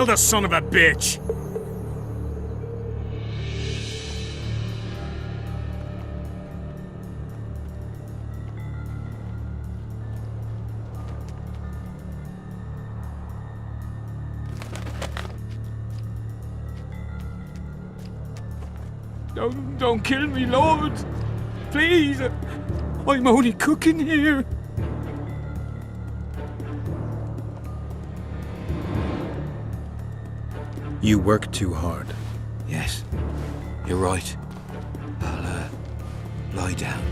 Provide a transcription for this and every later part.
The son of a bitch! Don't kill me, Lord! Please! I'm only cooking here. You work too hard. Yes, you're right. I'll, lie down.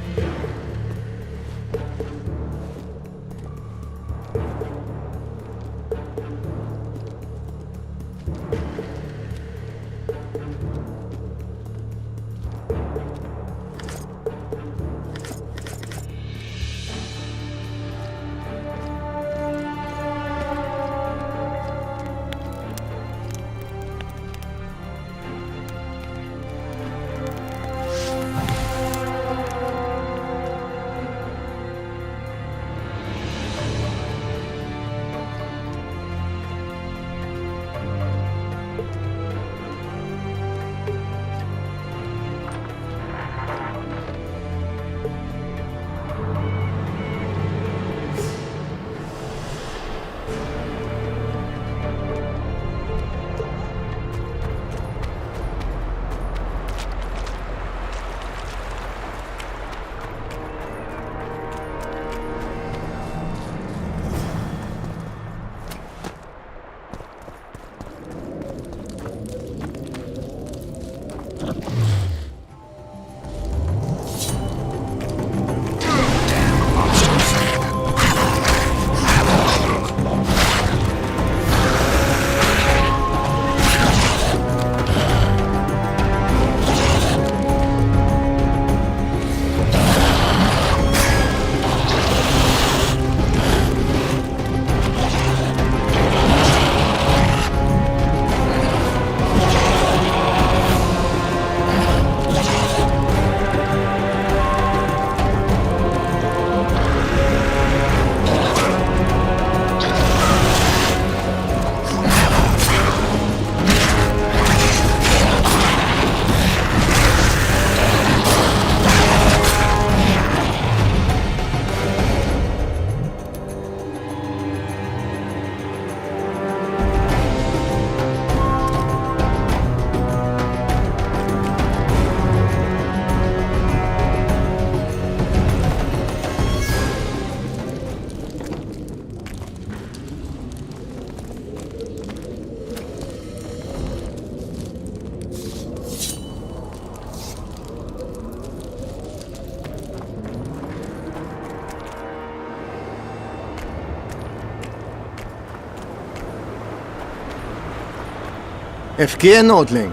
Efkir Nordling,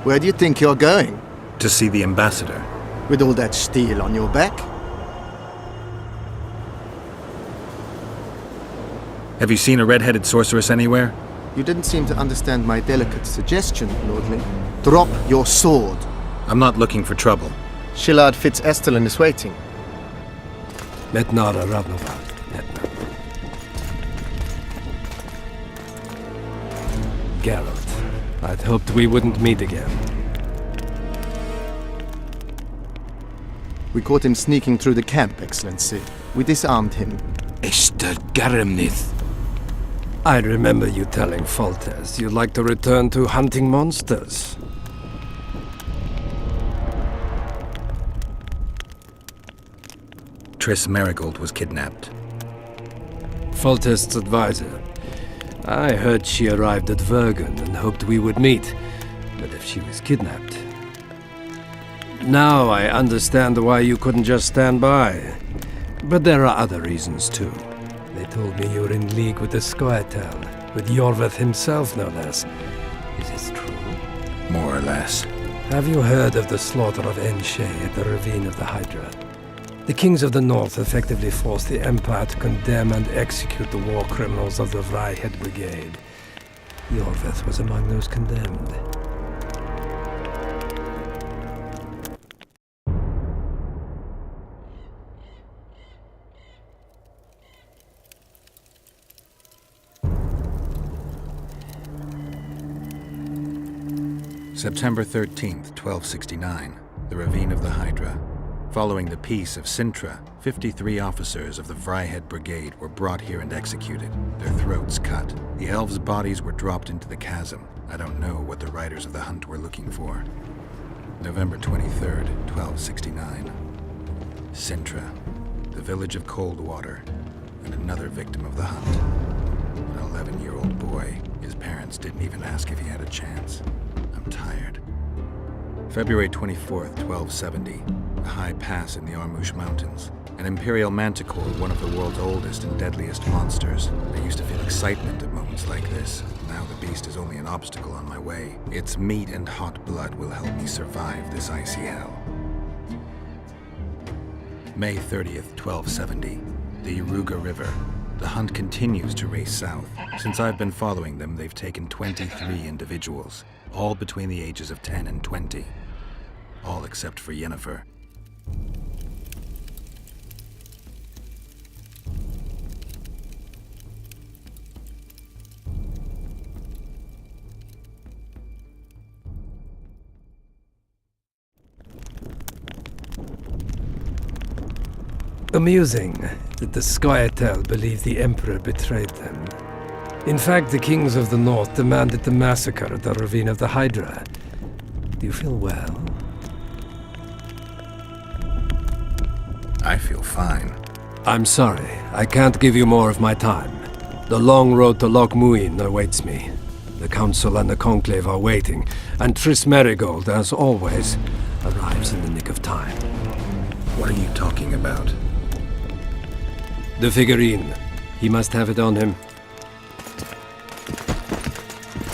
where do you think you're going? To see the ambassador. With all that steel on your back? Have you seen a red-headed sorceress anywhere? You didn't seem to understand my delicate suggestion, Nordling. Drop your sword. I'm not looking for trouble. Shillard Fitz-Estelin is waiting. Metnara Ravnovar. Geralt, I'd hoped we wouldn't meet again. We caught him sneaking through the camp, Excellency. We disarmed him. Esther Garamnith. I remember you telling Foltest you'd like to return to hunting monsters. Triss Merigold was kidnapped. Foltest's advisor. I heard she arrived at Vergen and hoped we would meet, but if she was kidnapped... Now I understand why you couldn't just stand by. But there are other reasons too. They told me you were in league with the Scoia'tael, with Iorveth himself no less. Is this true? More or less. Have you heard of the slaughter of Enshe at the Ravine of the Hydra? The kings of the north effectively forced the Empire to condemn and execute the war criminals of the Vryhed Brigade. Iorveth was among those condemned. September 13th, 1269, the Ravine of the Hydra. Following the Peace of Sintra, 53 officers of the Vryhead Brigade were brought here and executed, their throats cut. The elves' bodies were dropped into the chasm. I don't know what the riders of the hunt were looking for. November 23rd, 1269. Sintra, the village of Coldwater, and another victim of the hunt. An 11-year-old boy. His parents didn't even ask if he had a chance. I'm tired. February 24th, 1270. A high pass in the Armouche Mountains. An imperial manticore, one of the world's oldest and deadliest monsters. I used to feel excitement at moments like this. Now the beast is only an obstacle on my way. Its meat and hot blood will help me survive this icy hell. May 30th, 1270. The Iruga River. The hunt continues to race south. Since I've been following them, they've taken 23 individuals, all between the ages of 10 and 20. All except for Yennefer. Amusing that the Scoia'tael believe the Emperor betrayed them. In fact, the kings of the North demanded the massacre at the Ravine of the Hydra. Do you feel well? I feel fine. I'm sorry, I can't give you more of my time. The long road to Loch Muin awaits me. The Council and the Conclave are waiting, and Triss Merigold, as always, arrives in the nick of time. What are you talking about? The figurine. He must have it on him.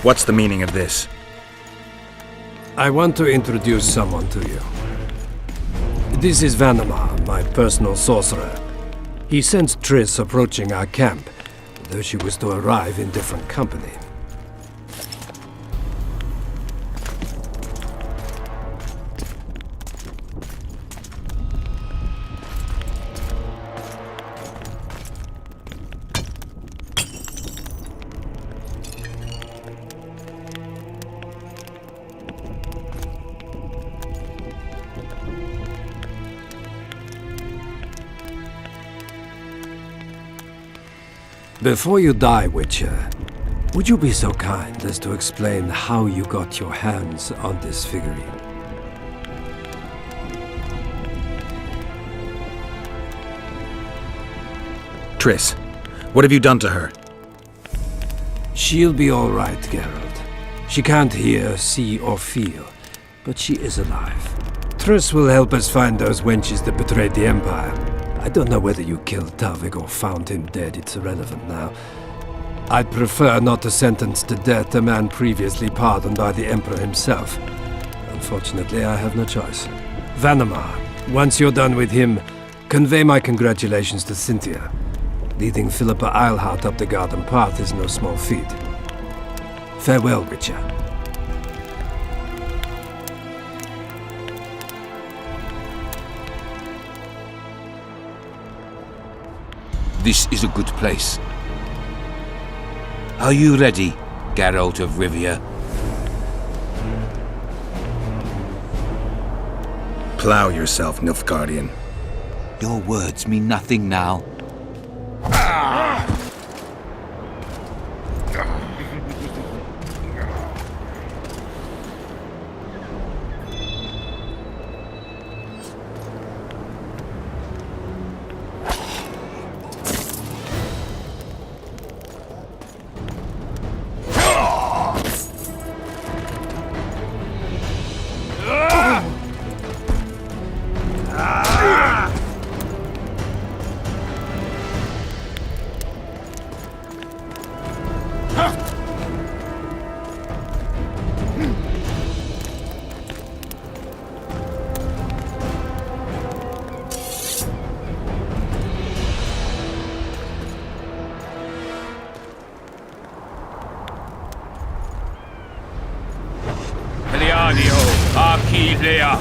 What's the meaning of this? I want to introduce someone to you. This is Vanamar, my personal sorcerer. He sensed Triss approaching our camp, though she was to arrive in different company. Before you die, Witcher, would you be so kind as to explain how you got your hands on this figurine? Triss, what have you done to her? She'll be all right, Geralt. She can't hear, see, or feel, but she is alive. Triss will help us find those wenches that betrayed the Empire. I don't know whether you killed Talvik or found him dead. It's irrelevant now. I'd prefer not to sentence to death a man previously pardoned by the Emperor himself. Unfortunately, I have no choice. Vanamar, once you're done with him, convey my congratulations to Cynthia. Leading Philippa Eilhart up the garden path is no small feat. Farewell, Witcher. This is a good place. Are you ready, Geralt of Rivia? Plow yourself, Nilfgaardian. Your words mean nothing now. Heliadio, Archilea.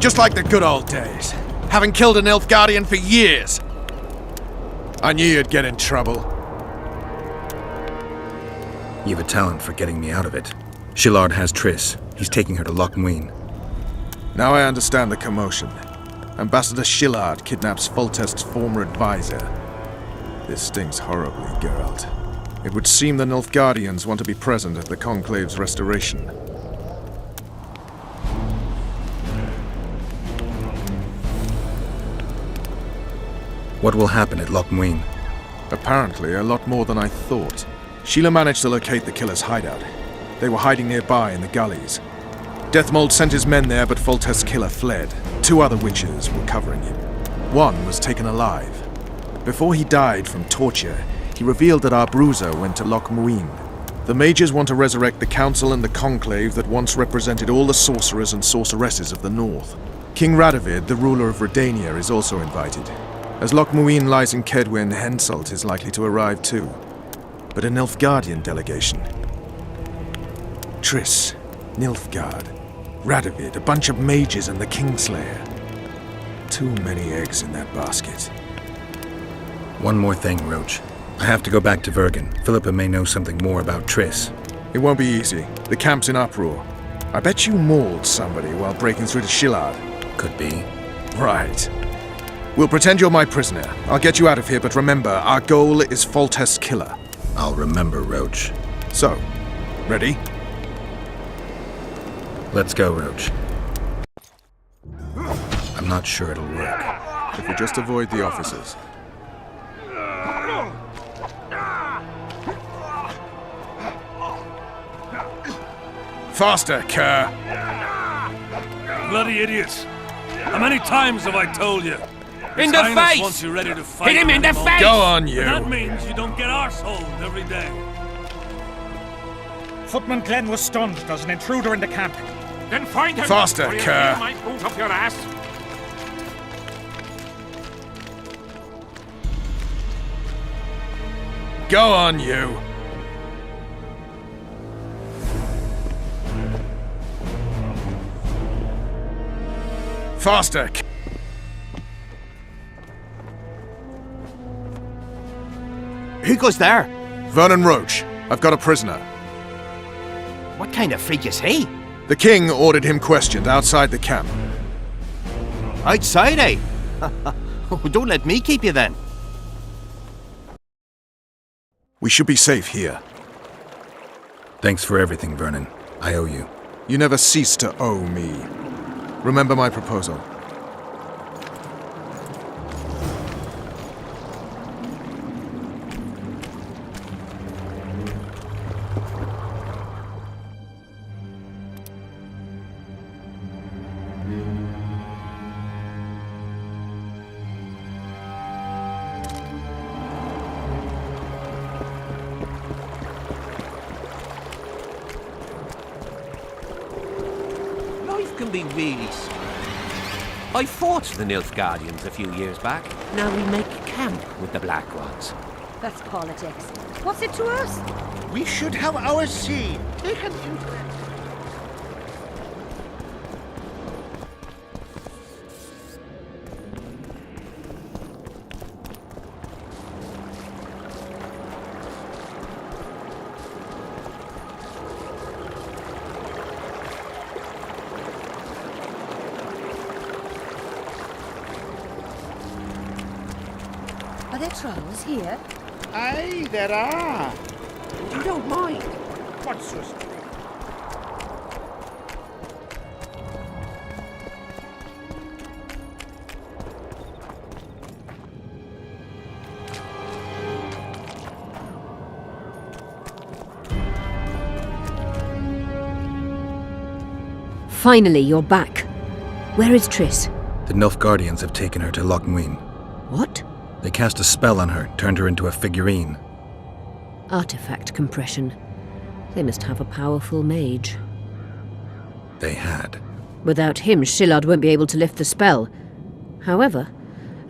just like the good old days. Having killed an Nilfgaardian for years. I knew you'd get in trouble. You've a talent for getting me out of it. Shillard has Triss. He's taking her to Loch Muin. Now I understand the commotion. Ambassador Shillard kidnaps Foltest's former advisor. This stings horribly, Geralt. It would seem the Nilfgaardians want to be present at the Conclave's restoration. What will happen at Loch Muin? Apparently, a lot more than I thought. Sheila managed to locate the killer's hideout. They were hiding nearby in the gullies. Deathmold sent his men there, but Foltest's killer fled. 2 other witches were covering him. One was taken alive. Before he died from torture, he revealed that our bruiser went to Loch Muin. The mages want to resurrect the council and the conclave that once represented all the sorcerers and sorceresses of the north. King Radovid, the ruler of Redania, is also invited. As Loch Muin lies in Kedwin, Henselt is likely to arrive too. But a Nilfgaardian delegation. Triss, Nilfgaard, Radovid, a bunch of mages and the Kingslayer. Too many eggs in that basket. One more thing, Roach. I have to go back to Vergen. Philippa may know something more about Triss. It won't be easy. The camp's in uproar. I bet you mauled somebody while breaking through to Shillard. Could be. Right. We'll pretend you're my prisoner. I'll get you out of here, but remember, our goal is Foltest's killer. I'll remember, Roach. So, ready? Let's go, Roach. I'm not sure it'll work. If we just avoid the officers. Faster, Kerr! Bloody idiots! How many times have I told you? In His the Highness face! wants you ready to fight Hit him in the moment. face! Go on, you! And that means you don't get arseholed every day. Footman Glenn was stunned. There's an intruder in the camp. Then find him! Faster, or you'll Kerr. feel my boot up your ass! Go on, you! Faster! Who goes there? Vernon Roach. I've got a prisoner. What kind of freak is he? The king ordered him questioned outside the camp. Outside, eh? Oh, don't let me keep you then. We should be safe here. Thanks for everything, Vernon. I owe you. You never cease to owe me. Remember my proposal. Life can be really strange. I fought the Nilfgaardians a few years back. Now we make camp with the Black Ones. That's politics. What's it to us? We should have our say. Take an interest. Are there trolls here? Aye, there are. You don't mind? What's this? Finally, you're back. Where is Triss? The Nilfgaardians have taken her to Loch Muin. What? They cast a spell on her, turned her into a figurine. Artifact compression. They must have a powerful mage. They had. Without him, Shillard won't be able to lift the spell. However,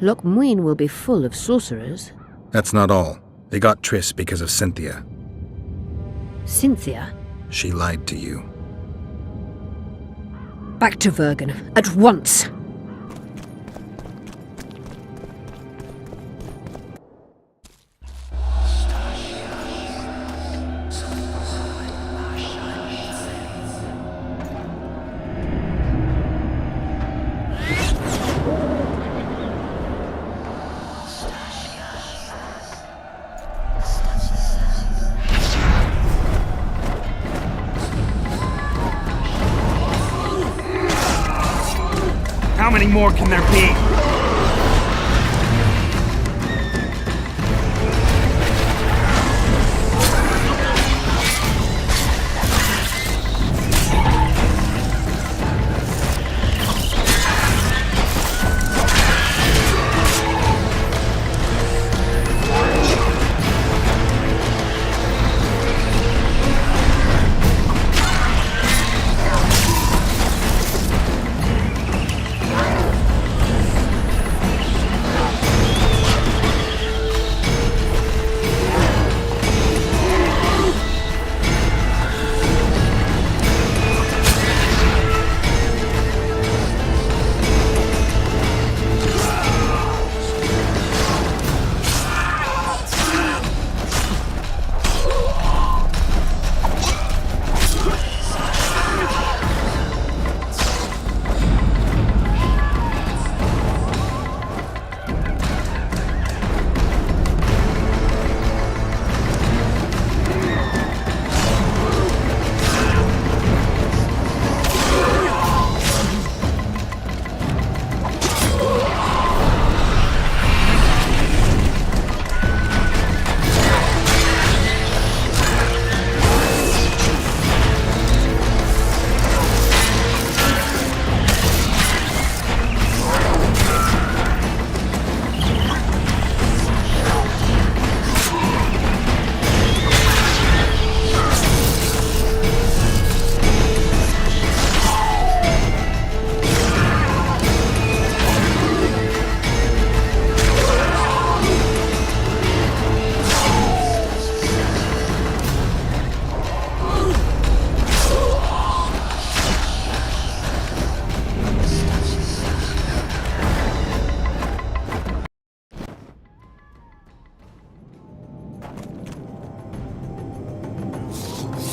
Loch Muin will be full of sorcerers. That's not all. They got Triss because of Cynthia. Cynthia? She lied to you. Back to Vergen, at once! How many more can there be?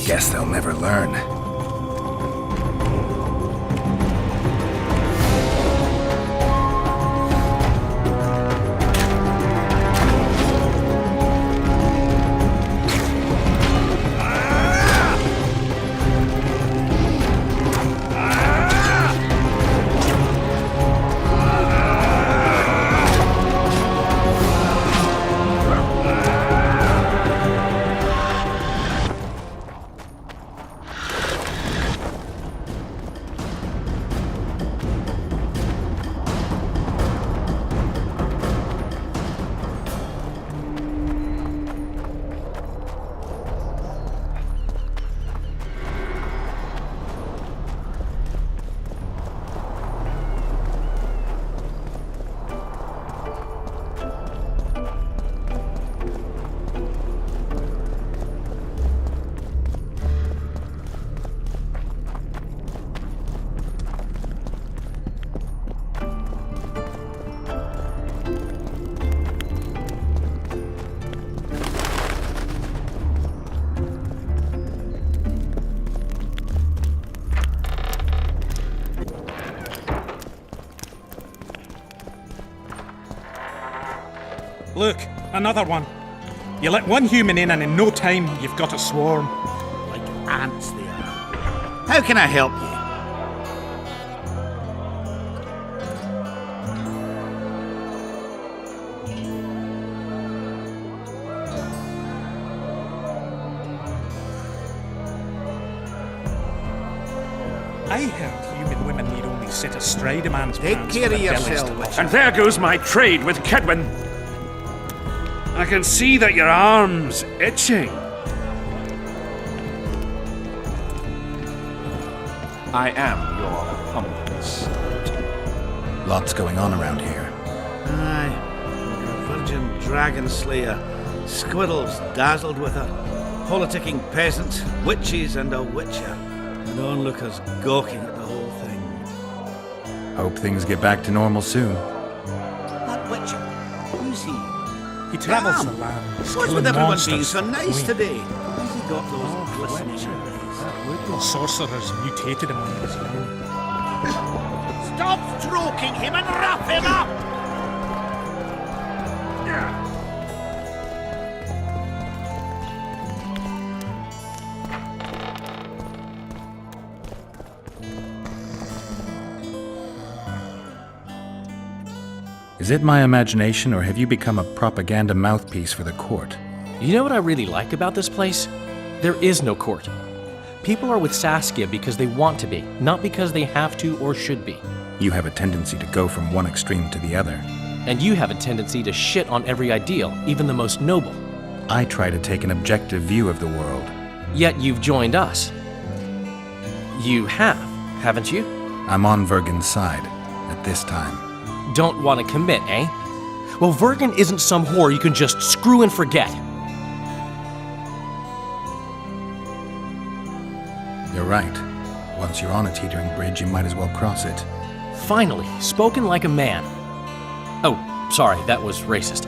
Guess they'll never learn. Look, another one. You let one human in and in no time you've got a swarm. Like ants they are. How can I help you? I heard human women need only sit astride a man's Take pants care for of their bellies yourself, to Witcher. pop. And there goes my trade with Kedwin. I can see that your arm's itching. I am your humble servant. Lots going on around here. Aye. A virgin dragon slayer. Squirrels dazzled with her. Politicking peasants, witches and a witcher. And onlookers gawking at the whole thing. Hope things get back to normal soon. That witcher, who's he? He travels the Damn. land. What's killing with everyone monsters being so for nice Queen. today? Has he got those glistening eyes? The sorcerers mutated him when he was young. Stop stroking him and wrap him up! Is it my imagination, or have you become a propaganda mouthpiece for the court? You know what I really like about this place? There is no court. People are with Saskia because they want to be, not because they have to or should be. You have a tendency to go from one extreme to the other. And you have a tendency to shit on every ideal, even the most noble. I try to take an objective view of the world. Yet you've joined us. You have, haven't you? I'm on Vergen's side, at this time. Don't want to commit, eh? Well, Vergen isn't some whore you can just screw and forget. You're right. Once you're on a teetering bridge, you might as well cross it. Finally, spoken like a man. Oh, sorry, that was racist.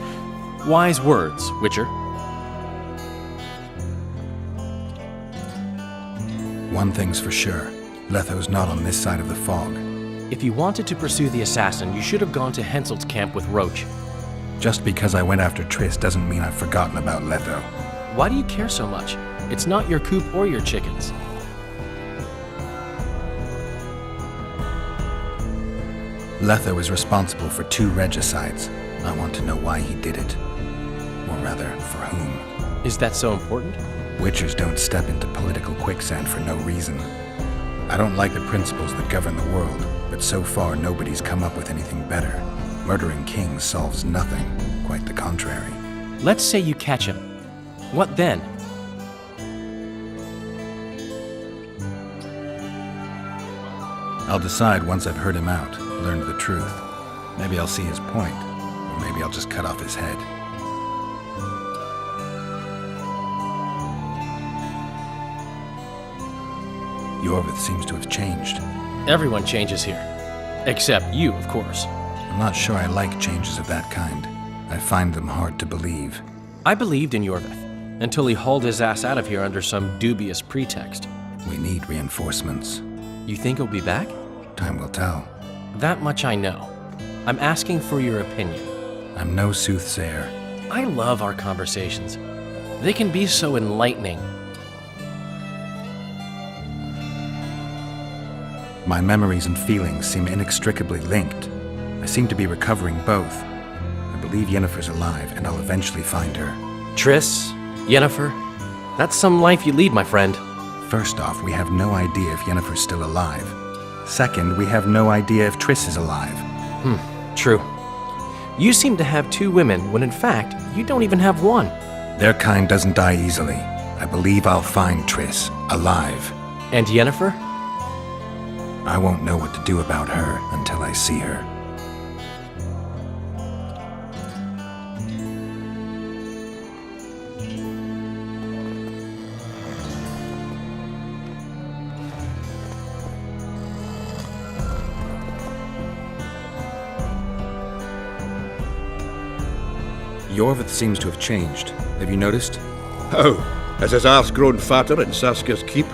Wise words, Witcher. One thing's for sure. Letho's not on this side of the fog. If you wanted to pursue the assassin, you should have gone to Henselt's camp with Roach. Just because I went after Triss doesn't mean I've forgotten about Letho. Why do you care so much? It's not your coop or your chickens. Letho is responsible for 2 regicides. I want to know why he did it. Or rather, for whom. Is that so important? Witchers don't step into political quicksand for no reason. I don't like the principles that govern the world, but so far nobody's come up with anything better. Murdering kings solves nothing, quite the contrary. Let's say you catch him. What then? I'll decide once I've heard him out, learned the truth. Maybe I'll see his point, or maybe I'll just cut off his head. Yorvith seems to have changed. Everyone changes here. Except you, of course. I'm not sure I like changes of that kind. I find them hard to believe. I believed in Yorvith, until he hauled his ass out of here under some dubious pretext. We need reinforcements. You think he'll be back? Time will tell. That much I know. I'm asking for your opinion. I'm no soothsayer. I love our conversations. They can be so enlightening. My memories and feelings seem inextricably linked. I seem to be recovering both. I believe Yennefer's alive, and I'll eventually find her. Triss, Yennefer, that's some life you lead, my friend. First off, we have no idea if Yennefer's still alive. Second, we have no idea if Triss is alive. True. You seem to have 2 women, when in fact, you don't even have one. Their kind doesn't die easily. I believe I'll find Triss, alive. And Yennefer? I won't know what to do about her until I see her. Yorvith seems to have changed. Have you noticed? How? Has his arse grown fatter in Saskia's keep?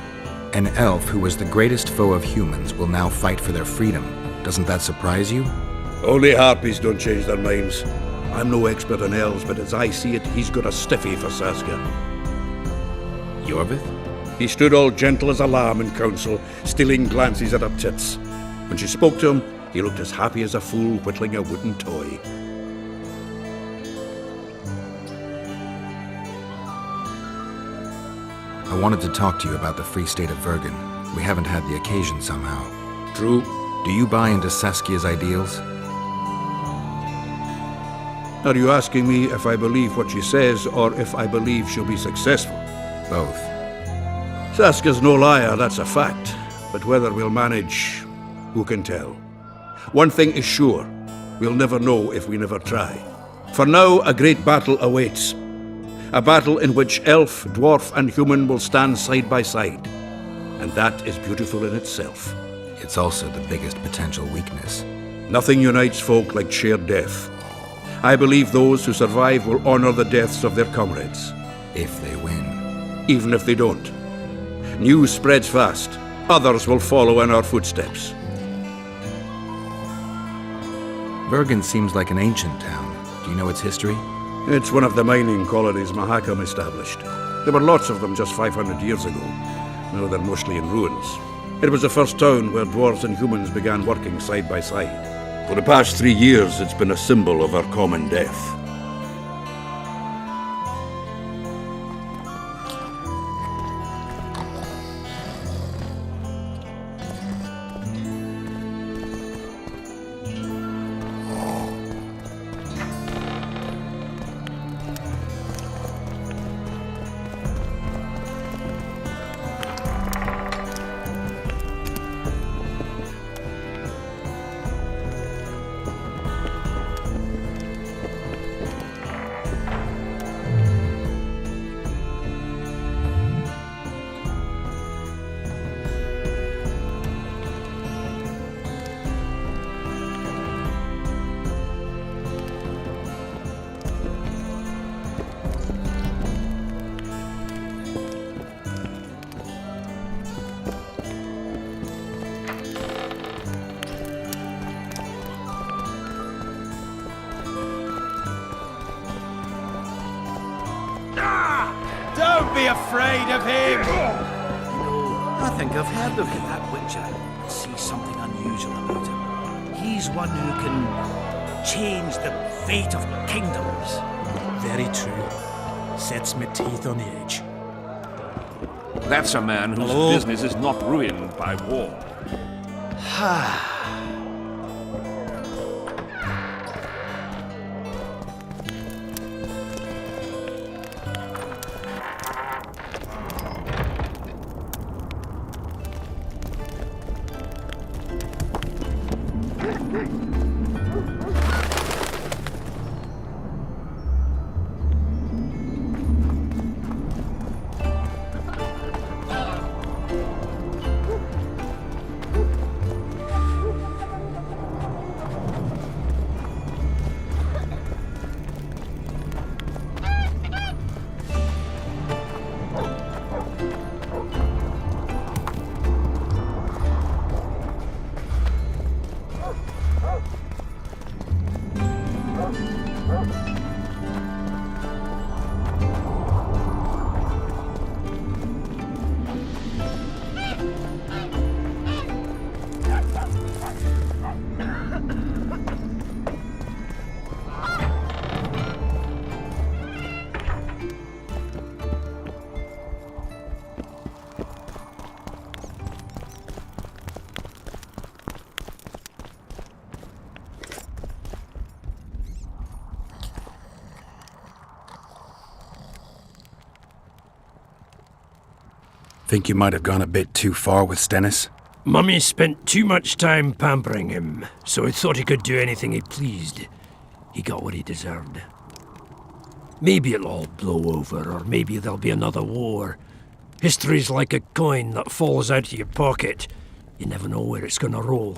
An elf who was the greatest foe of humans will now fight for their freedom. Doesn't that surprise you? Only harpies don't change their minds. I'm no expert on elves, but as I see it, he's got a stiffy for Saskia. Yorvith? He stood all gentle as a lamb in council, stealing glances at her tits. When she spoke to him, he looked as happy as a fool whittling a wooden toy. I wanted to talk to you about the Free State of Vergen. We haven't had the occasion somehow. True. Do you buy into Saskia's ideals? Are you asking me if I believe what she says, or if I believe she'll be successful? Both. Saskia's no liar, that's a fact. But whether we'll manage, who can tell? One thing is sure, we'll never know if we never try. For now, a great battle awaits. A battle in which elf, dwarf, and human will stand side by side. And that is beautiful in itself. it's also the biggest potential weakness. Nothing unites folk like shared death. I believe those who survive will honor the deaths of their comrades. If they win. Even if they don't. News spreads fast. Others will follow in our footsteps. Bergen seems like an ancient town. Do you know its history? It's one of the mining colonies Mahakam established. There were lots of them just 500 years ago. Now they're mostly in ruins. It was the first town where dwarves and humans began working side by side. For the past 3 years, it's been a symbol of our common death. Don't be afraid of him! I think I've heard of him. That witcher. I see something unusual about him. He's one who can change the fate of kingdoms. Very true. Sets me teeth on edge. That's a man whose Hello? business is not ruined by war. Think you might have gone a bit too far with Stennis? Mummy spent too much time pampering him, so he thought he could do anything he pleased. He got what he deserved. Maybe it'll all blow over, or maybe there'll be another war. History's like a coin that falls out of your pocket. You never know where it's gonna roll.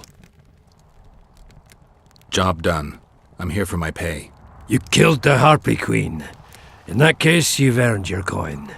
Job done. I'm here for my pay. You killed the Harpy Queen. In that case, you've earned your coin.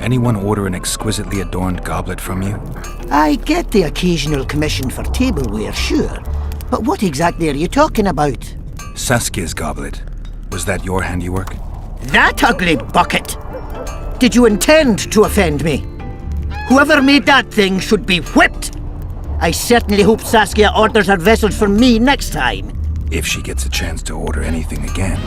anyone order an exquisitely adorned goblet from you? I get the occasional commission for tableware, sure. But what exactly are you talking about? Saskia's goblet. Was that your handiwork? That ugly bucket! Did you intend to offend me? Whoever made that thing should be whipped! I certainly hope Saskia orders her vessels for me next time. If she gets a chance to order anything again.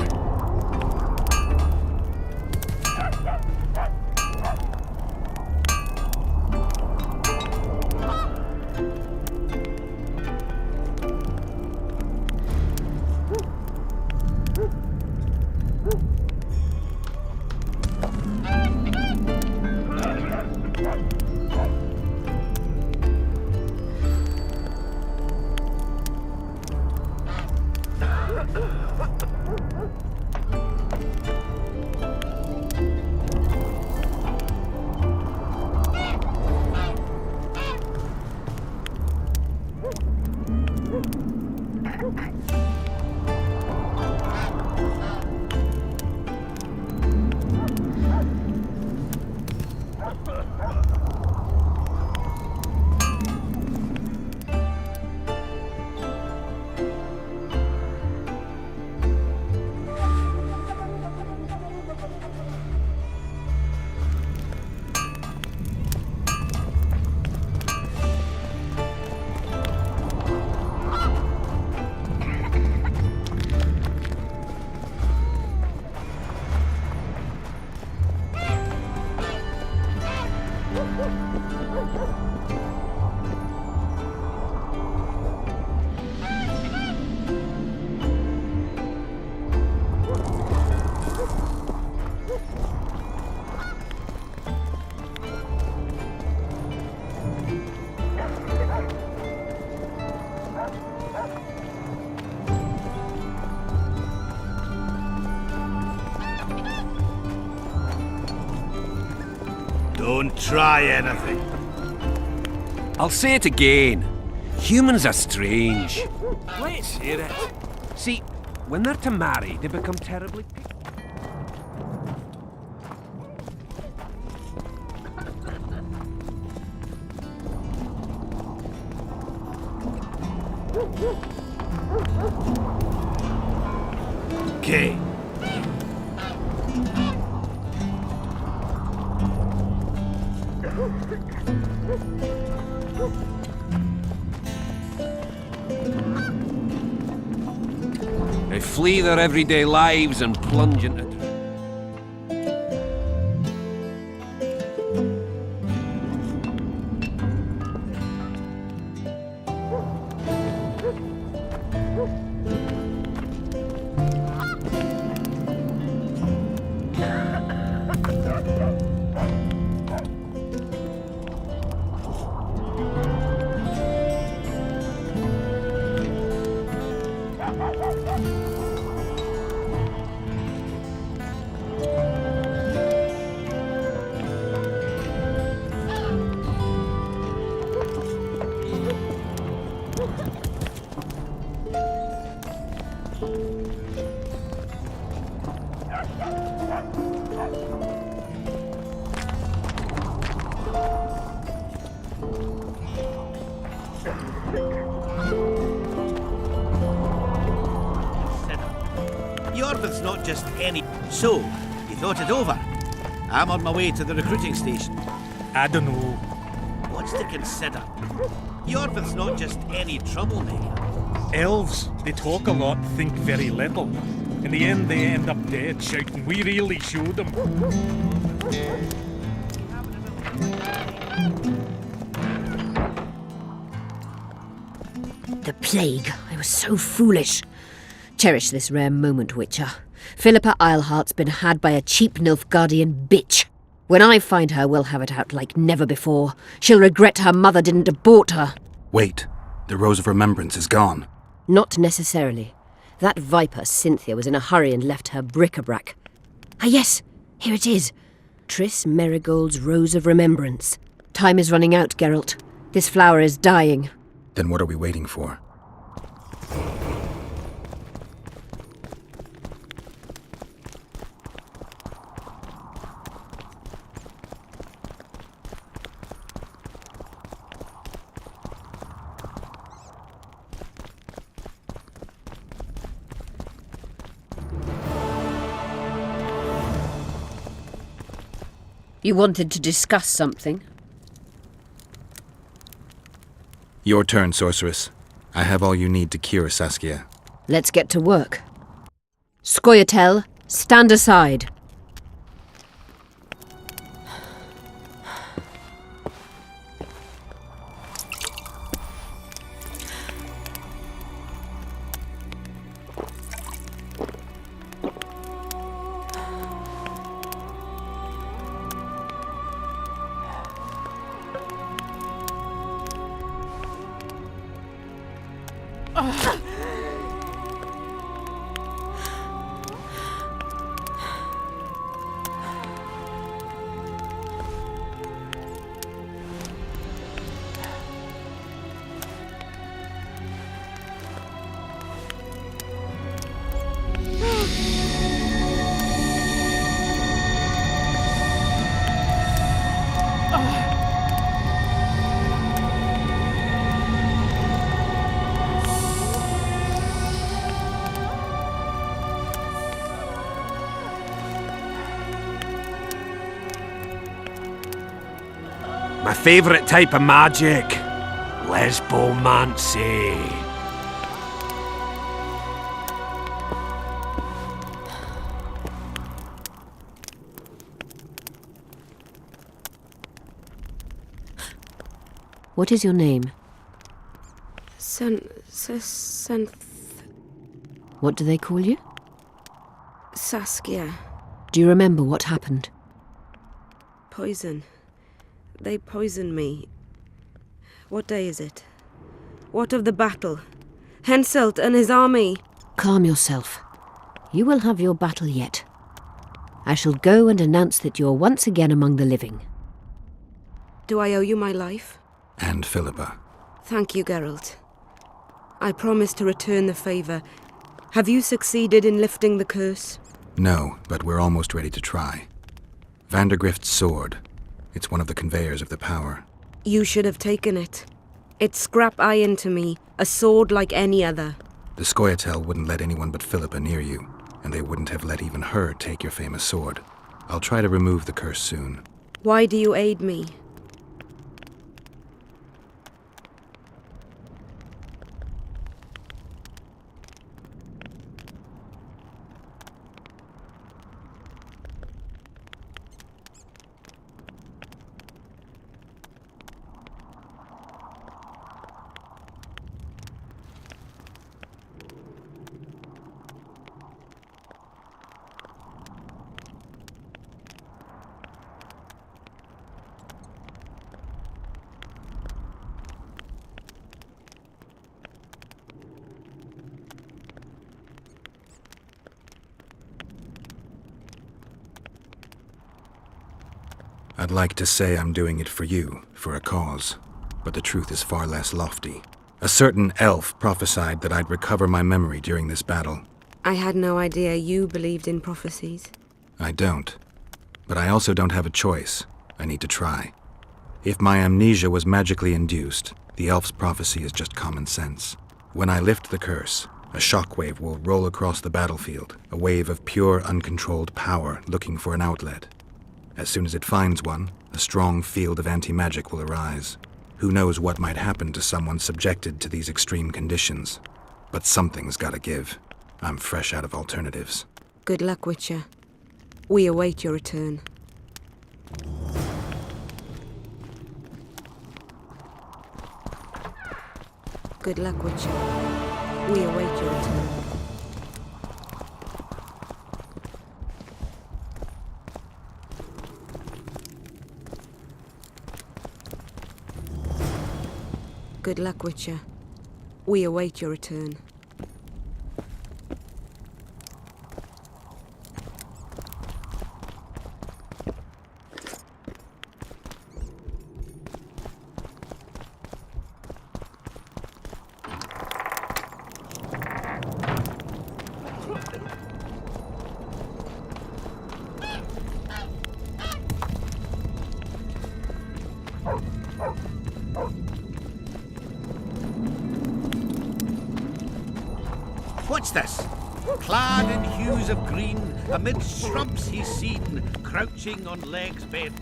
Don't try anything. I'll say it again. Humans are strange. Let's hear it. See, when they're to marry, they become terribly picky. Okay. They flee their everyday lives and plunge into... Yorvith's not just any... So, you thought it over? I'm on my way to the recruiting station. I don't know. What's to consider? Yorvith's not just any troublemaker. Elves, they talk a lot, think very little. In the end, they end up dead, shouting, "We really showed them." The plague. I was so foolish. Cherish this rare moment, Witcher. Philippa Eilhart's been had by a cheap Nilfgaardian bitch. When I find her, we'll have it out like never before. She'll regret her mother didn't abort her. Wait, the Rose of Remembrance is gone. Not necessarily. That viper, Cynthia, was in a hurry and left her bric-a-brac. Ah yes, here it is. Triss Merigold's Rose of Remembrance. Time is running out, Geralt. This flower is dying. Then what are we waiting for? You wanted to discuss something? Your turn, sorceress. I have all you need to cure Saskia. Let's get to work. Scoia'tael, stand aside. My favourite type of magic. Lesbomancy. What is your name? What do they call you? Saskia. Do you remember what happened? Poison. They poisoned me. What day is it? What of the battle? Henselt and his army. Calm yourself. You will have your battle yet. I shall go and announce that you are once again among the living. Do I owe you my life? And Philippa. Thank you, Geralt. I promise to return the favour. Have you succeeded in lifting the curse? No, but we're almost ready to try. Vandergrift's sword. It's one of the conveyors of the power. You should have taken it. It's scrap iron to me, a sword like any other. The Scoia'tael wouldn't let anyone but Philippa near you, and they wouldn't have let even her take your famous sword. I'll try to remove the curse soon. Why do you aid me? I'd like to say I'm doing it for you, for a cause, but the truth is far less lofty. A certain elf prophesied that I'd recover my memory during this battle. I had no idea you believed in prophecies. I don't. But I also don't have a choice. I need to try. If my amnesia was magically induced, the elf's prophecy is just common sense. When I lift the curse, a shockwave will roll across the battlefield, a wave of pure, uncontrolled power looking for an outlet. As soon as it finds one, a strong field of anti-magic will arise. Who knows what might happen to someone subjected to these extreme conditions? But something's gotta give. I'm fresh out of alternatives. Good luck, Witcher. We await your return. Good luck, Witcher. We await your return. Good luck, Witcher. We await your return. What's this? clad in hues of green, amid shrubs he's seen, crouching on legs bent.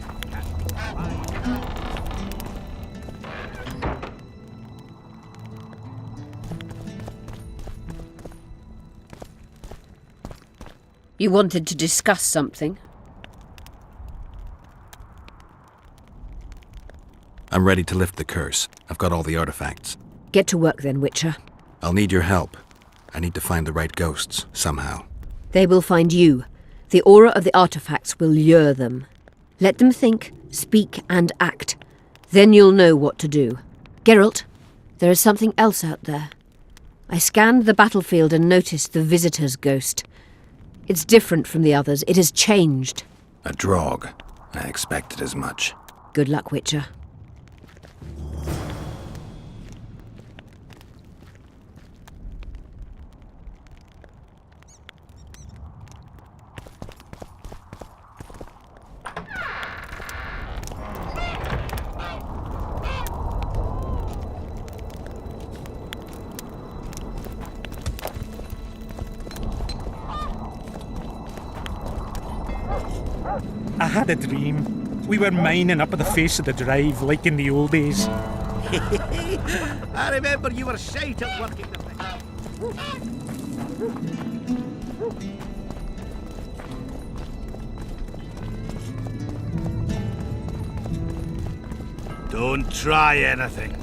You wanted to discuss something? I'm ready to lift the curse. I've got all the artifacts. Get to work then, Witcher. I'll need your help. I need to find the right ghosts, somehow. They will find you. The aura of the artifacts will lure them. Let them think, speak, and act. Then you'll know what to do. Geralt, there is something else out there. I scanned the battlefield and noticed the Visitor's ghost. It's different from the others. It has changed. A Draug. I expected as much. Good luck, Witcher. I had a dream. We were mining up at the face of the drive like in the old days. I remember you were shite at working the thing. Don't try anything.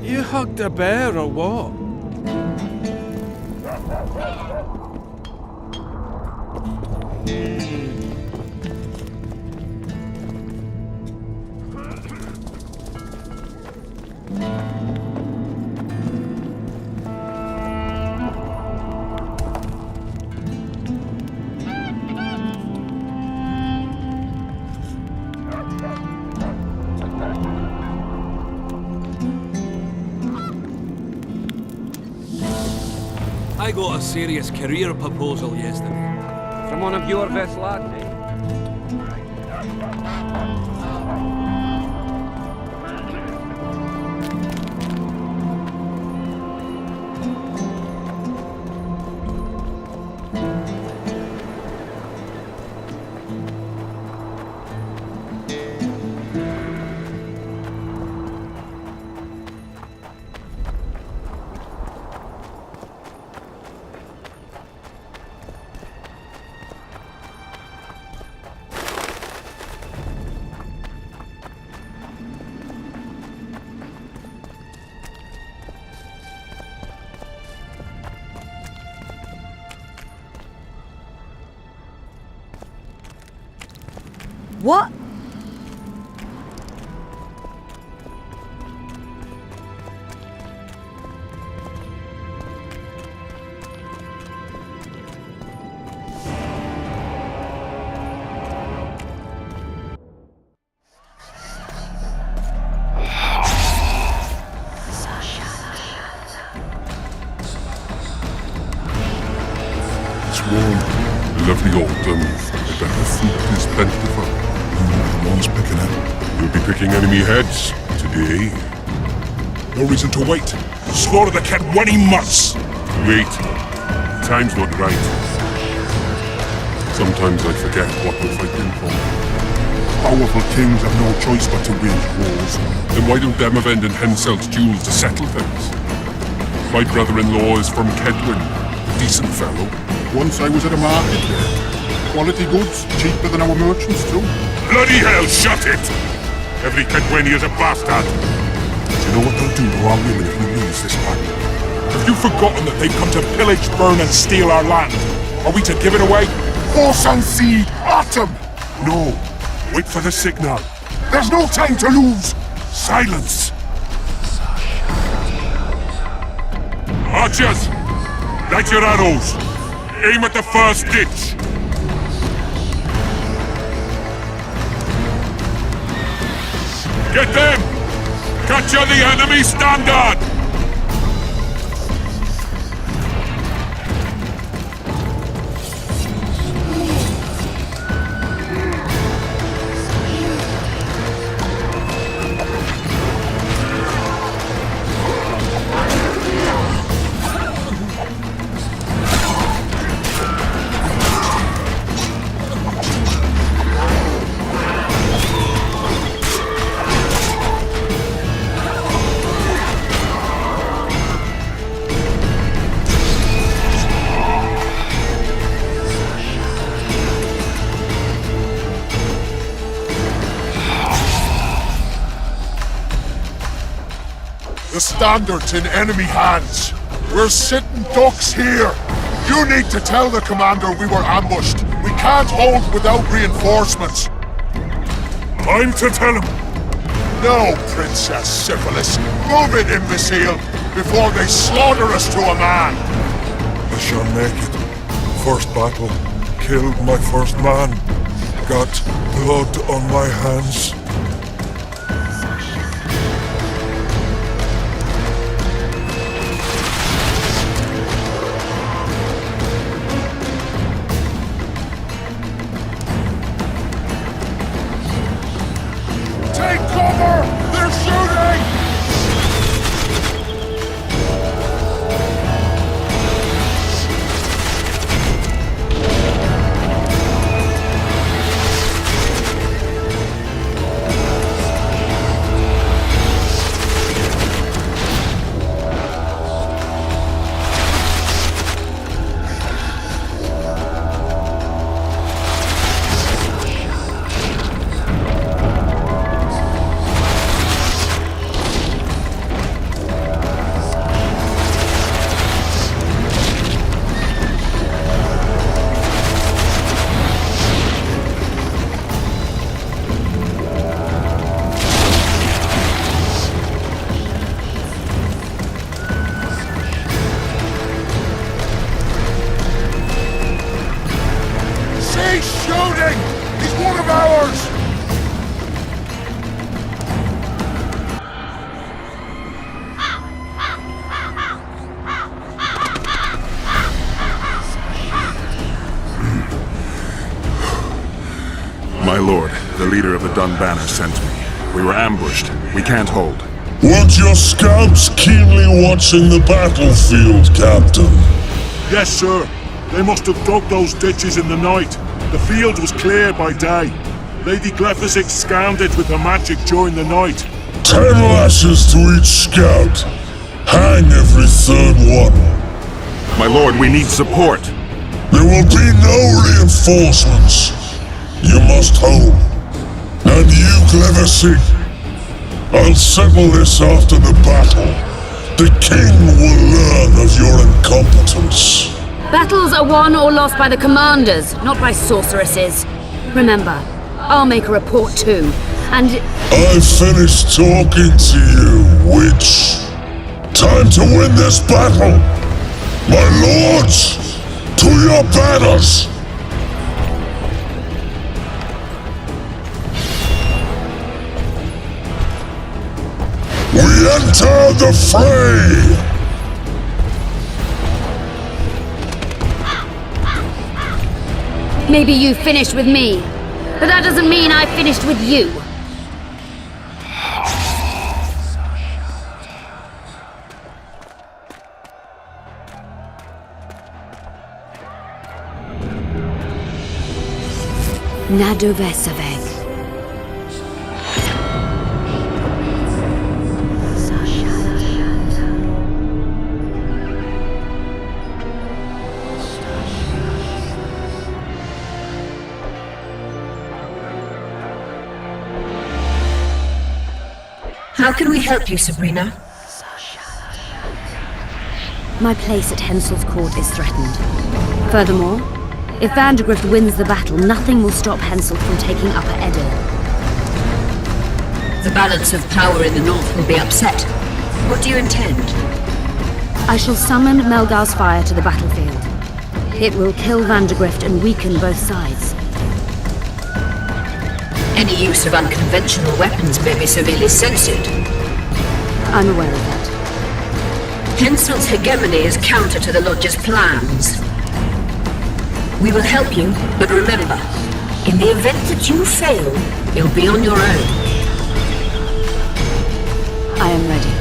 You hugged a bear or what? I got a serious career proposal yesterday. From one of your best lads, eh? What? Swarm, lovely autumn, the food is plentiful. One's picking up. You'll be picking enemy heads today. No reason to wait. Slaughter the cat when he must. Wait. Time's not right. Sometimes I forget what we're fighting for. Powerful kings have no choice but to wage wars. Then why don't them abandon Henselt's duels to settle things? My brother-in-law is from Kedwin. Decent fellow. Once I was at a market there. Quality goods, cheaper than our merchants too. Bloody hell, shut it! Every Kedweni is a bastard! Do you know what they'll do to our women if we lose this battle? Have you forgotten that they've come to pillage, burn and steal our land? Are we to give it away? Horse and seed, autumn! No, wait for the signal. There's no time to lose! Silence! Archers! Light your arrows! Aim at the first ditch! Get them! Capture the enemy standard! standard's in enemy hands. We're sitting ducks here. You need to tell the commander we were ambushed. We can't hold without reinforcements. I'm to tell him. No, Princess Syphilis. Move it, imbecile, before they slaughter us to a man. I shall make it. First battle. Killed my first man. Got blood on my hands. Take cover! They're shooting! He's shooting! He's one of ours! My lord, the leader of the Dunbanner sent me. We were ambushed. We can't hold. Weren't your scouts keenly watching the battlefield, Captain? Yes, sir. They must have dug those ditches in the night. The field was clear by day. Lady Glephysic scanned it with her magic during the night. 10 lashes to each scout. Hang every third one. My lord, we need support. There will be no reinforcements. You must hold. And you, Glephysic, I'll settle this after the battle. The king will learn of your incompetence. Battles are won or lost by the commanders, not by sorceresses. Remember, I'll make a report too, and... I've finished talking to you, witch. Time to win this battle. My lords, to your banners! We enter the fray! Maybe you finished with me, but that doesn't mean I finished with you. Nadovesaveg. How can we help you, Sabrina? My place at Hensel's court is threatened. Furthermore, if Vandegrift wins the battle, nothing will stop Hensel from taking Upper Edo. The balance of power in the north will be upset. What do you intend? I shall summon Melgar's fire to the battlefield. It will kill Vandegrift and weaken both sides. Any use of unconventional weapons may be severely censored. I'm aware of that. Hensel's hegemony is counter to the Lodge's plans. We will help you, but remember, in the event that you fail, you'll be on your own. I am ready.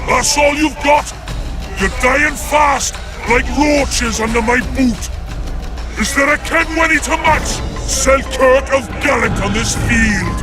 That's all you've got? You're dying fast, like roaches under my boot. Is there a Kenwenny to match Selkirk of Gallant on this field?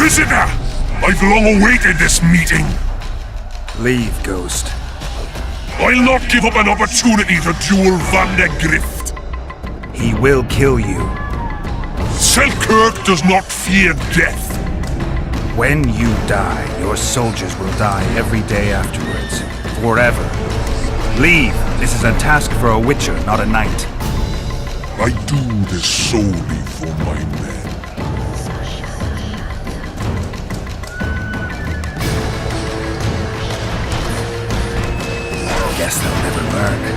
Prisoner! I've long awaited this meeting. Leave, Ghost. I'll not give up an opportunity to duel Van de Grift. He will kill you. Selkirk does not fear death. When you die, your soldiers will die every day afterwards. Forever. Leave. This is a task for a witcher, not a knight. I do this solely for my men. Guess they'll never learn.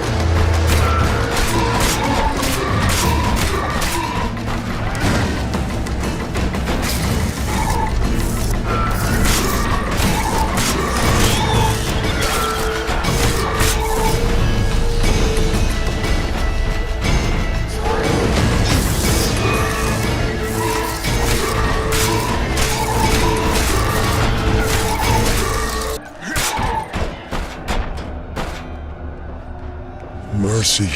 Mercy.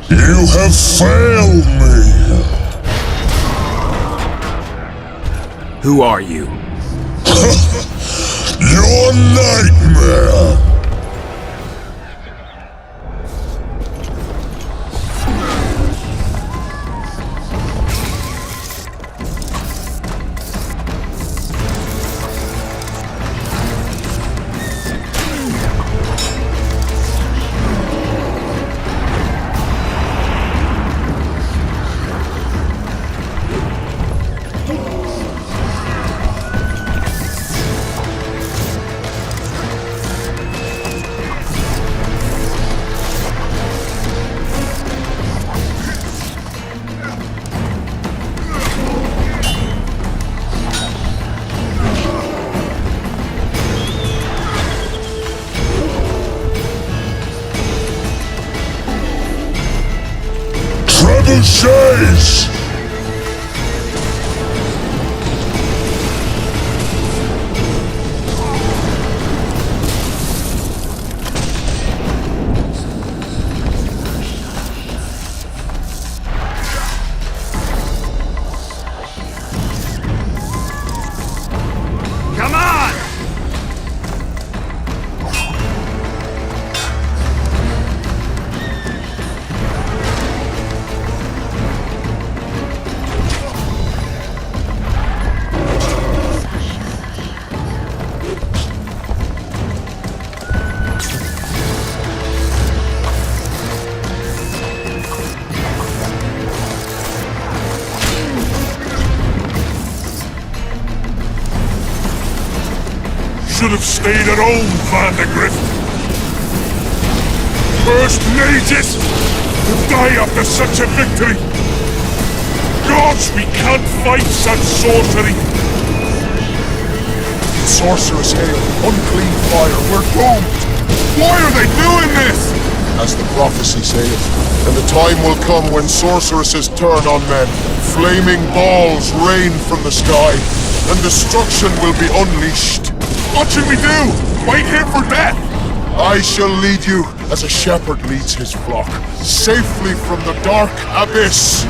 You have failed me. Who are you? Your nightmare. Trebuchets! Come on! Should have stayed at home, Van de Grift. First mages to die after such a victory. Gods, we can't fight such sorcery. Sorceress hail, unclean fire, we're doomed. Why are they doing this? As the prophecy saith, and the time will come when sorceresses turn on men. Flaming balls rain from the sky, and destruction will be unleashed. What should we do? Wait here for death? I shall lead you as a shepherd leads his flock, safely from the dark abyss.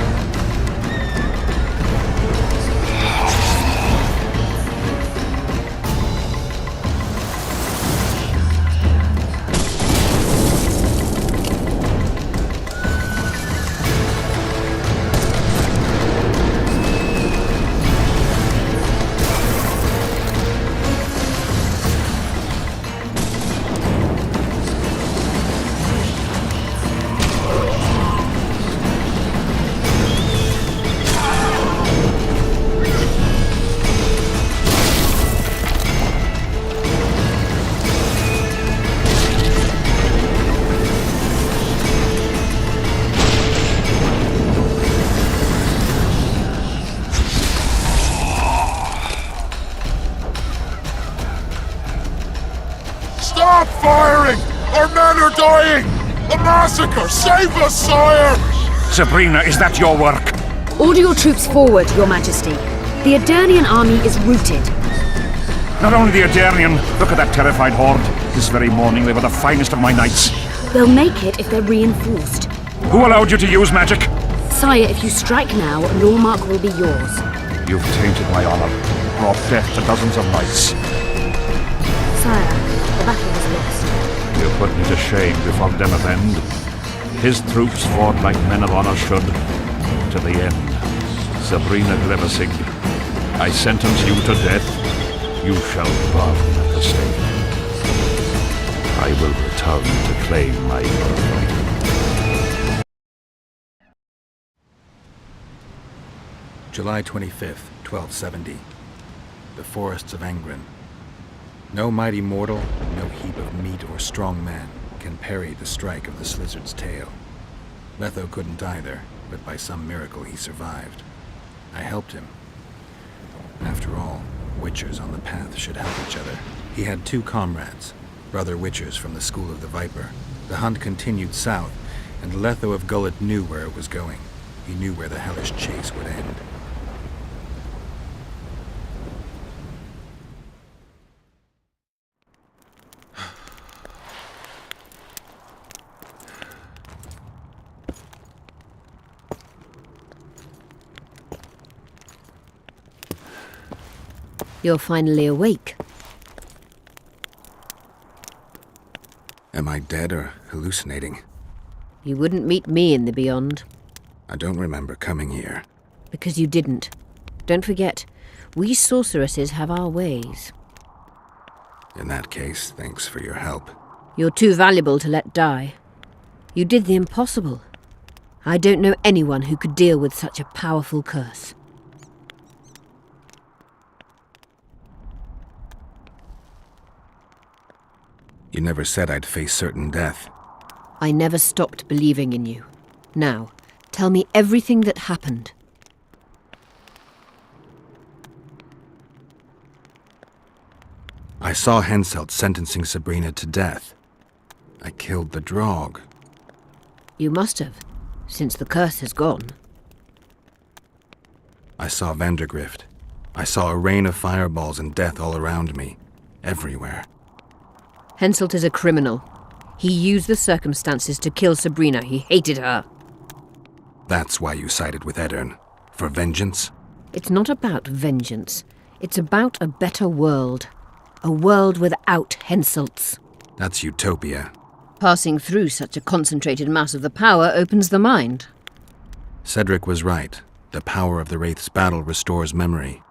Stop firing! Our men are dying! A massacre! Save us, sire! Sabrina, is that your work? Order your troops forward, Your Majesty. The Aedirnian army is routed. Not only the Aedirnian, look at that terrified horde. This very morning they were the finest of my knights. They'll make it if they're reinforced. Who allowed you to use magic? Sire, if you strike now, Lormark will be yours. You've tainted my honor, brought death to dozens of knights. Sire, the battle was lost. You put me to shame before Demavend. His troops fought like men of honor should, to the end. Sabrina Glevisig, I sentence you to death. You shall burn at the stake. I will return to claim my birthright. July 25th, 1270. The forests of Angren. No mighty mortal, no heap of meat or strong man can parry the strike of the Slizzard's tail. Letho couldn't either, but by some miracle he survived. I helped him. After all, Witchers on the path should help each other. He had 2 comrades, brother Witchers from the School of the Viper. The hunt continued south, and Letho of Gullet knew where it was going. He knew where the hellish chase would end. You're finally awake. Am I dead or hallucinating? You wouldn't meet me in the Beyond. I don't remember coming here. Because you didn't. Don't forget, we sorceresses have our ways. In that case, thanks for your help. You're too valuable to let die. You did the impossible. I don't know anyone who could deal with such a powerful curse. You never said I'd face certain death. I never stopped believing in you. Now, tell me everything that happened. I saw Henselt sentencing Sabrina to death. I killed the Draug. You must have, since the curse has gone. I saw Vandergrift. I saw a rain of fireballs and death all around me. Everywhere. Henselt is a criminal. He used the circumstances to kill Sabrina. He hated her. That's why you sided with Aedirn. For vengeance? It's not about vengeance. It's about a better world. A world without Henselts. That's utopia. Passing through such a concentrated mass of the power opens the mind. Cedric was right. The power of the Wraith's battle restores memory.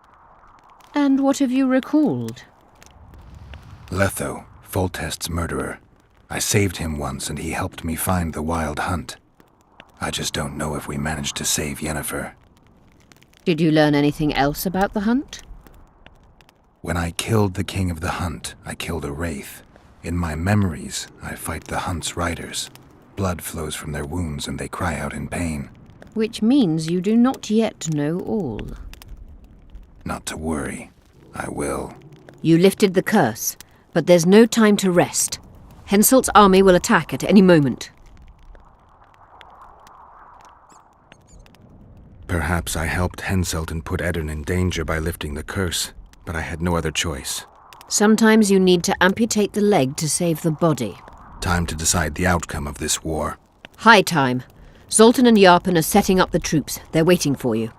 And what have you recalled? Letho, Foltest's murderer. I saved him once and he helped me find the Wild Hunt. I just don't know if we managed to save Yennefer. Did you learn anything else about the hunt? When I killed the King of the Hunt, I killed a Wraith. In my memories, I fight the Hunt's riders. Blood flows from their wounds and they cry out in pain. Which means you do not yet know all. Not to worry. I will. You lifted the curse, but there's no time to rest. Henselt's army will attack at any moment. Perhaps I helped Henselt and put Aedirn in danger by lifting the curse, but I had no other choice. Sometimes you need to amputate the leg to save the body. Time to decide the outcome of this war. High time. Zoltan and Yarpen are setting up the troops. They're waiting for you.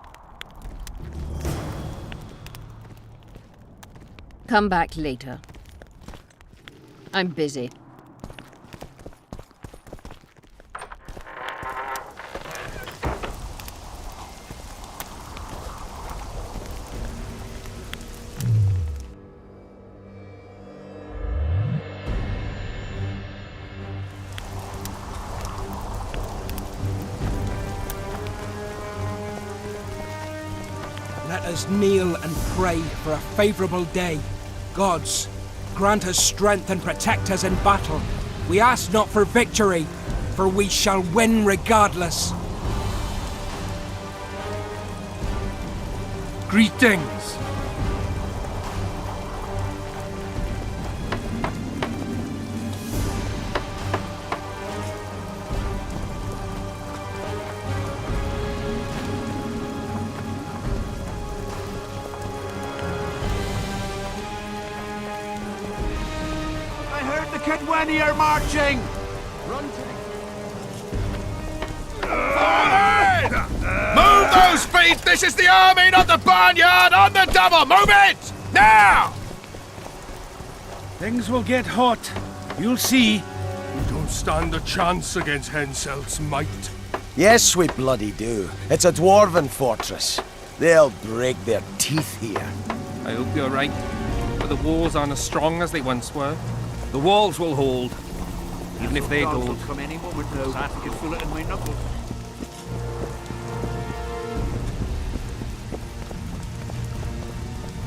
Come back later. I'm busy. Let us kneel and pray for a favourable day. Gods, grant us strength and protect us in battle. We ask not for victory, for we shall win regardless. Greetings. Kedweni are marching! Run to Move those feet! This is the army, not the barnyard! On the double! Move it! Now! Things will get hot. You'll see. We don't stand a chance against Henselt's might. Yes, we bloody do. It's a dwarven fortress. They'll break their teeth here. I hope you're right. But the walls aren't as strong as they once were. The walls will hold. Even if they don't. Come any moment now. I can feel it in my knuckles.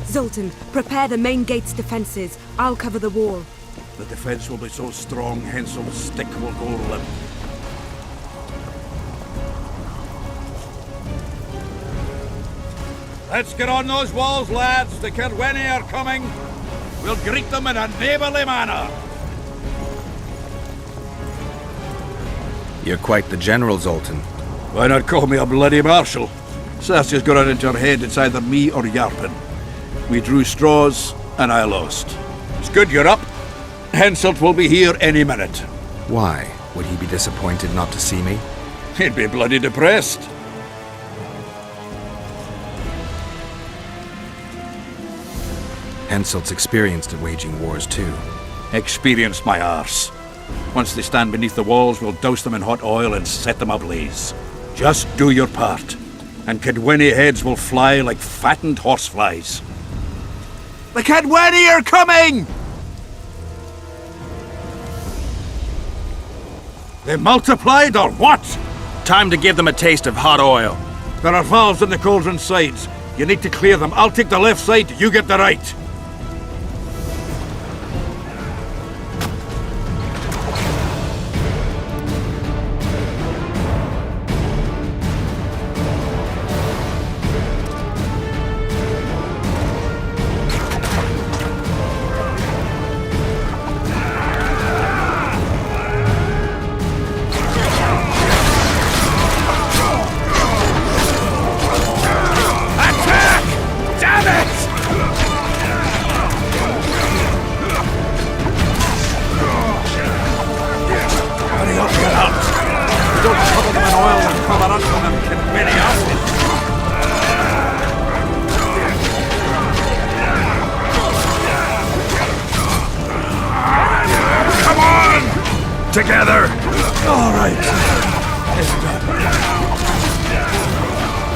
Zoltan, prepare the main gate's defenses. I'll cover the wall. The defense will be so strong, Hensel's stick will go limp. Let's get on those walls, lads. The Cerweni are coming. We'll greet them in a neighbourly manner. You're quite the general, Zoltan. Why not call me a bloody marshal? Saskia's got it into her head it's either me or Yarpen. We drew straws, and I lost. It's good you're up. Henselt will be here any minute. Why? Would he be disappointed not to see me? He'd be bloody depressed. Henselt's experienced at waging wars too. Experienced my arse. Once they stand beneath the walls, we'll douse them in hot oil and set them ablaze. Just do your part, and Cerweni heads will fly like fattened horseflies. The Cerweni are coming! They multiplied or what? Time to give them a taste of hot oil. There are valves in the cauldron sides. You need to clear them. I'll take the left side, you get the right. Together! All right.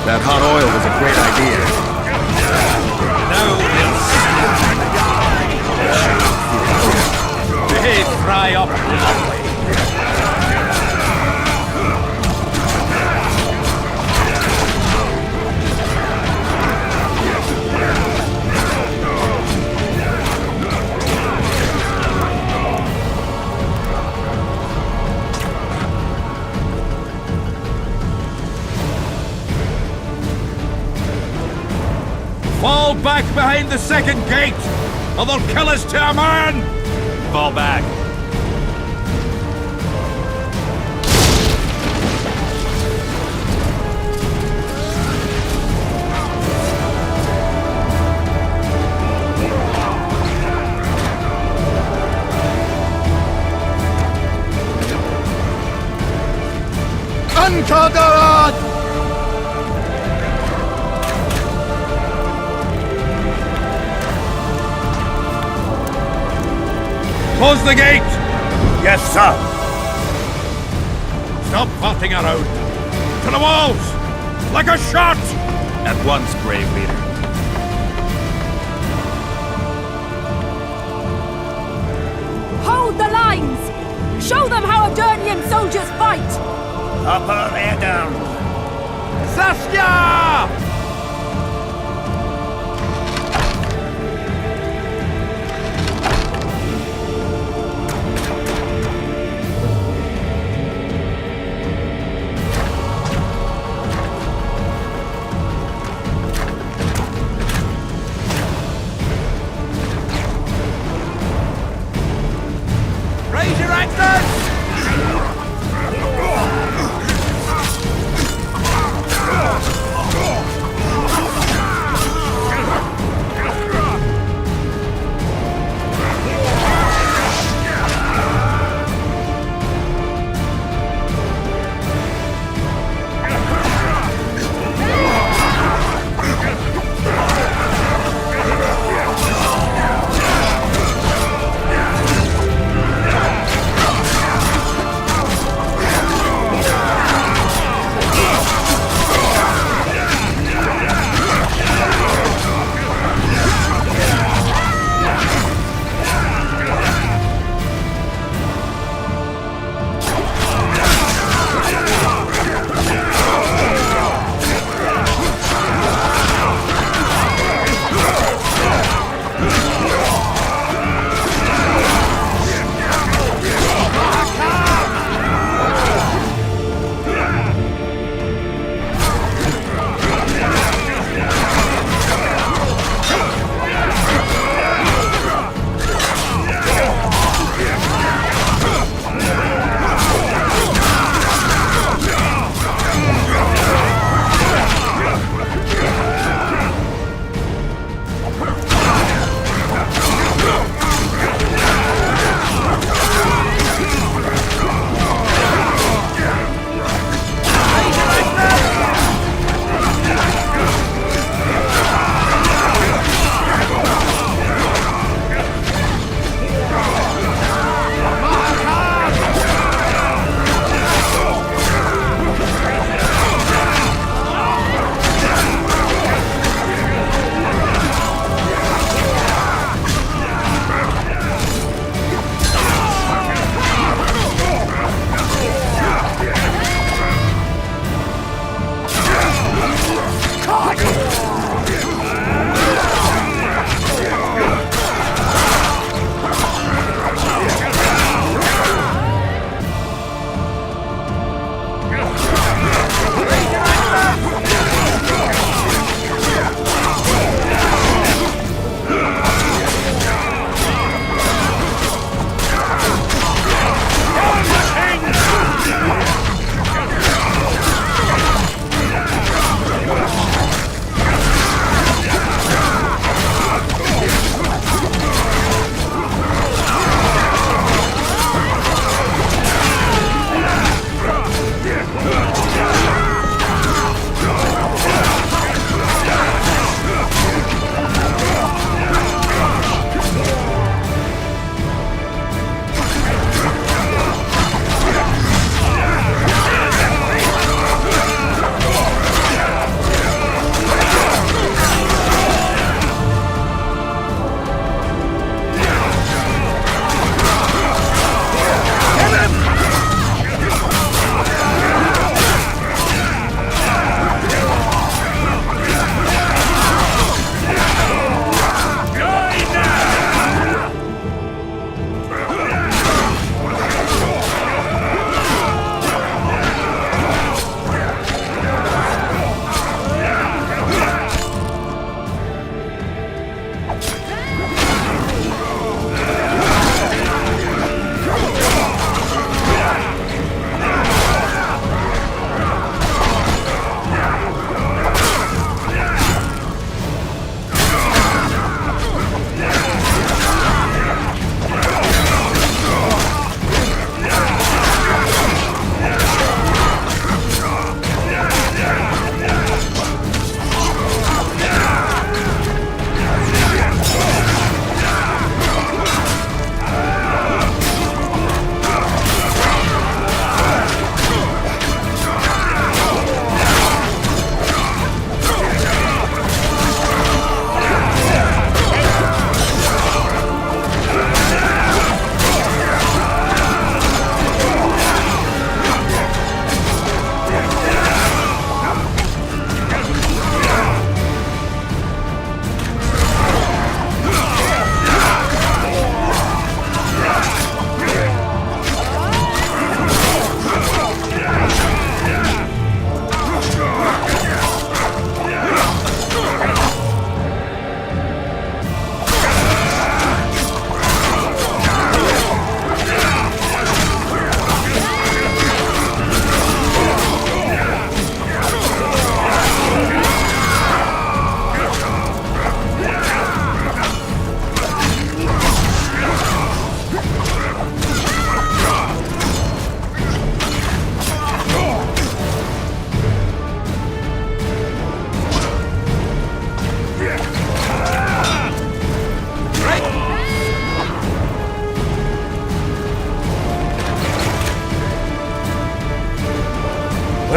That hot oil was a great idea. Now they fry up lovely. Fall back behind the second gate, or they'll kill us to a man! Fall back. Unconquered! Close the gate! Yes, sir. Stop farting around! To the walls! Like a shot! At once, brave leader. Hold the lines! Show them how Aedirnian soldiers fight! Upper Edirn! Saskia! Raise your axes!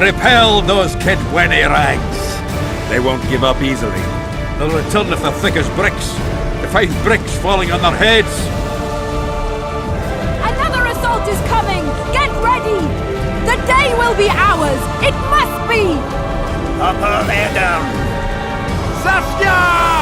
Repel those Kedweni rags. They won't give up easily. They'll return if they're thick as bricks, to find bricks falling on their heads. Another assault is coming! Get ready! The day will be ours! It must be! Upper there down! Saskia!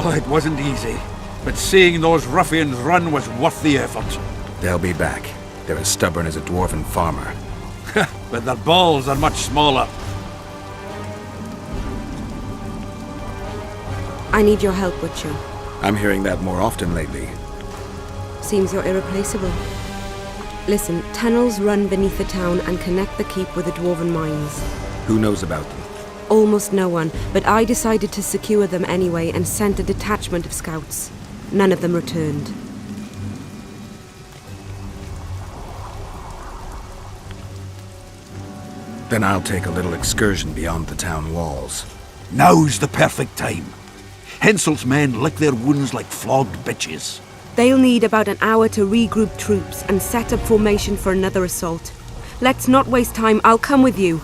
Well, it wasn't easy, but seeing those ruffians run was worth the effort. They'll be back. They're as stubborn as a dwarven farmer. But their balls are much smaller. I need your help, Witcher. I'm hearing that more often lately. Seems you're irreplaceable. Listen, tunnels run beneath the town and connect the keep with the dwarven mines. Who knows about them? Almost no one, but I decided to secure them anyway and sent a detachment of scouts. None of them returned. Then I'll take a little excursion beyond the town walls. Now's the perfect time. Henselt's men lick their wounds like flogged bitches. They'll need about an hour to regroup troops and set up formation for another assault. Let's not waste time. I'll come with you.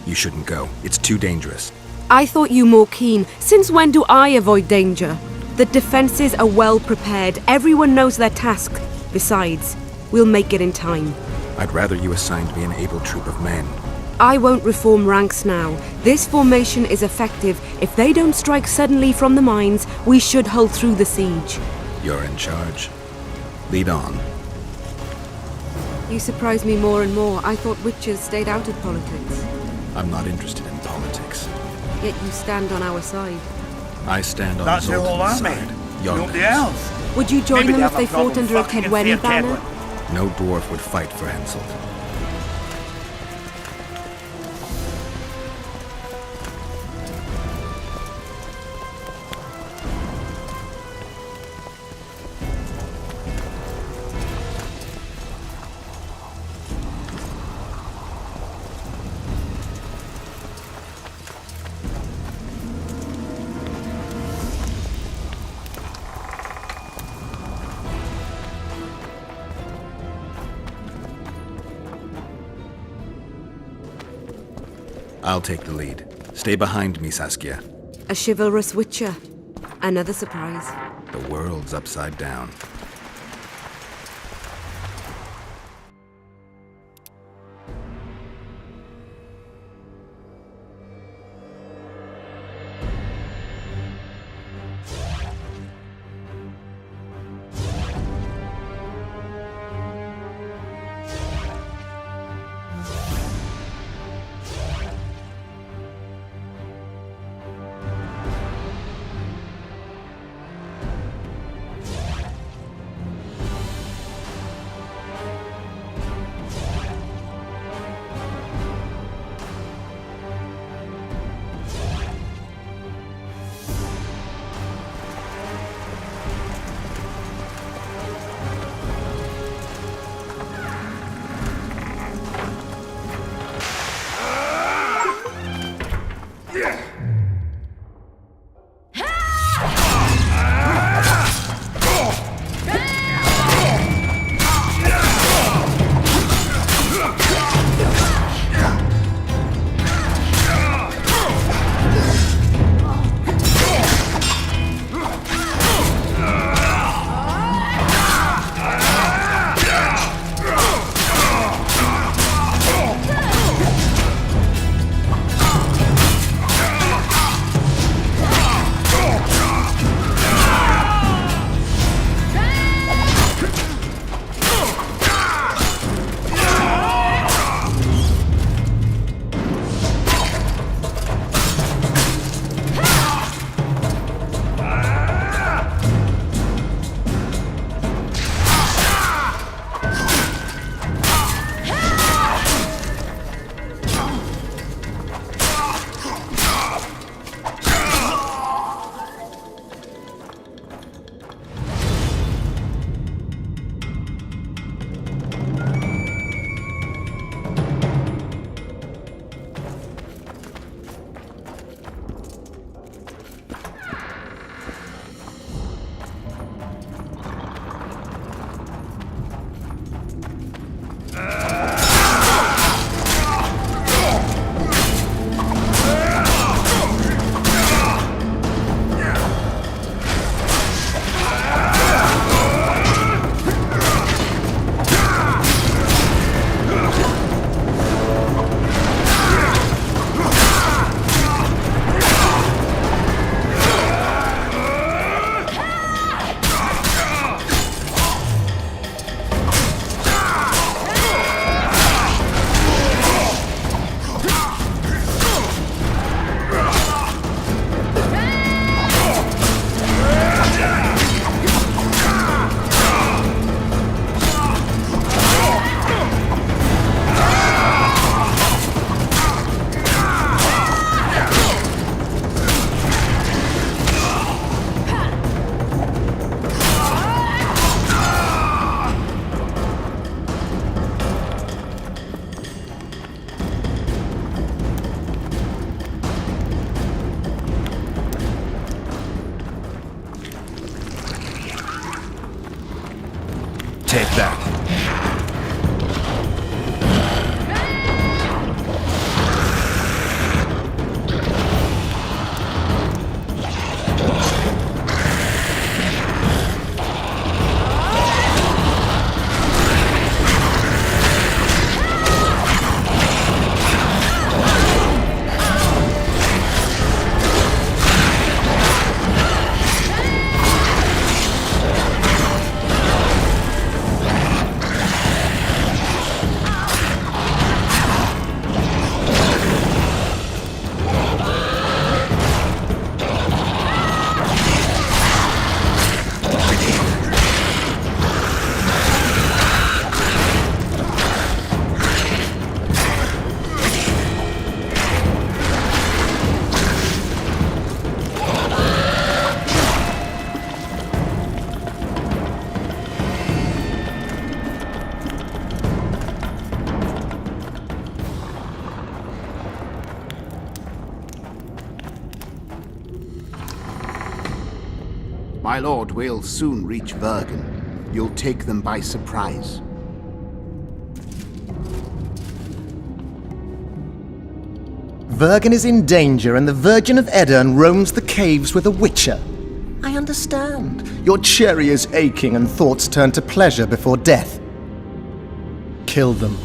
You shouldn't go. It's too dangerous. I thought you more keen. Since when do I avoid danger? The defenses are well prepared. Everyone knows their task. Besides, we'll make it in time. I'd rather you assigned me an able troop of men. I won't reform ranks now. This formation is effective. If they don't strike suddenly from the mines, we should hold through the siege. You're in charge. Lead on. You surprise me more and more. I thought witches stayed out of politics. I'm not interested in politics. Yet you stand on our side. I stand on That's the whole Zoltan's army. side. Young Nobody men. else. Would you join Maybe them they if have they a problem fought under a fucking Kedwenny Fair banner? Kedwen. No dwarf would fight for Henselt. I'll take the lead. Stay behind me, Saskia. A chivalrous witcher. Another surprise. The world's upside down. take that. My lord, we'll soon reach Vergen. You'll take them by surprise. Vergen is in danger and the Virgin of Edirn roams the caves with a witcher. I understand. Your cherry is aching and thoughts turn to pleasure before death. Kill them.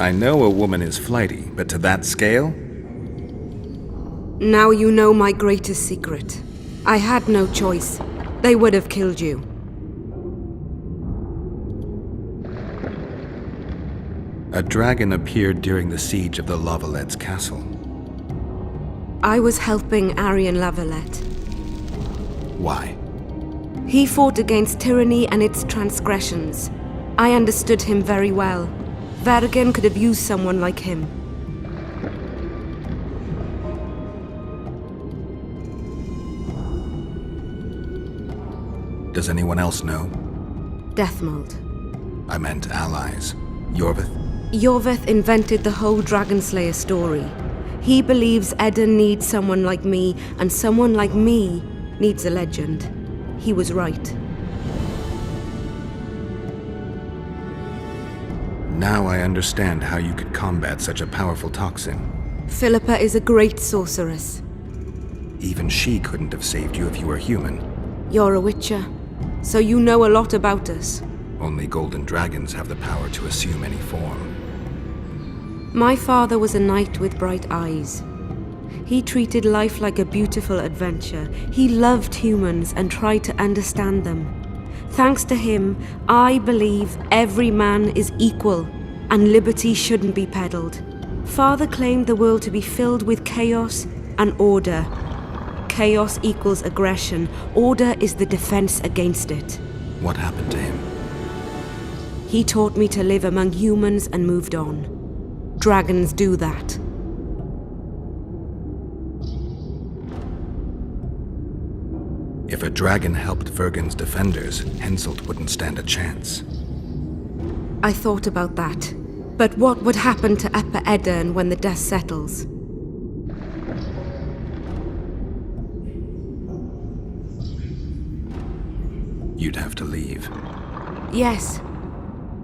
I know a woman is flighty, but to that scale? Now you know my greatest secret. I had no choice. They would have killed you. A dragon appeared during the siege of the Lavalets castle. I was helping Arian Lavalette. Why? He fought against tyranny and its transgressions. I understood him very well. Vergen could have used someone like him. Does anyone else know? Deathmold. I meant allies. Yorvith? Yorvith invented the whole Dragonslayer story. He believes Edirn needs someone like me, and someone like me needs a legend. He was right. Now I understand how you could combat such a powerful toxin. Philippa is a great sorceress. Even she couldn't have saved you if you were human. You're a witcher, so you know a lot about us. Only golden dragons have the power to assume any form. My father was a knight with bright eyes. He treated life like a beautiful adventure. He loved humans and tried to understand them. Thanks to him, I believe every man is equal and liberty shouldn't be peddled. Father claimed the world to be filled with chaos and order. Chaos equals aggression. Order is the defense against it. What happened to him? He taught me to live among humans and moved on. Dragons do that. If a dragon helped Vergen's defenders, Henselt wouldn't stand a chance. I thought about that. But what would happen to Upper Edirn when the dust settles? You'd have to leave. Yes.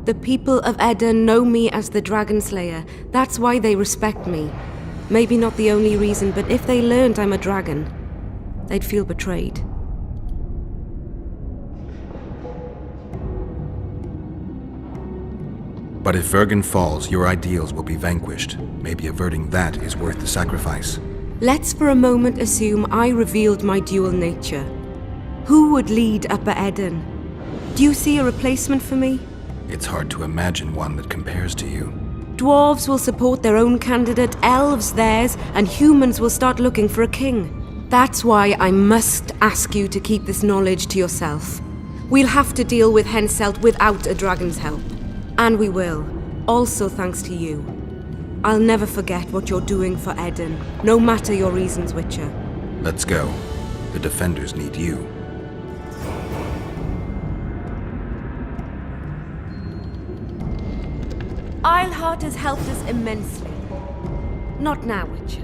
The people of Edirn know me as the Dragon Slayer. That's why they respect me. Maybe not the only reason, but if they learned I'm a dragon, they'd feel betrayed. But if Vergen falls, your ideals will be vanquished. Maybe averting that is worth the sacrifice. Let's for a moment assume I revealed my dual nature. Who would lead Upper Edirn? Do you see a replacement for me? It's hard to imagine one that compares to you. Dwarves will support their own candidate, elves theirs, and humans will start looking for a king. That's why I must ask you to keep this knowledge to yourself. We'll have to deal with Henselt without a dragon's help. And we will, also thanks to you. I'll never forget what you're doing for Edirn, no matter your reasons, Witcher. Let's go. The defenders need you. Eilhart has helped us immensely. Not now, Witcher.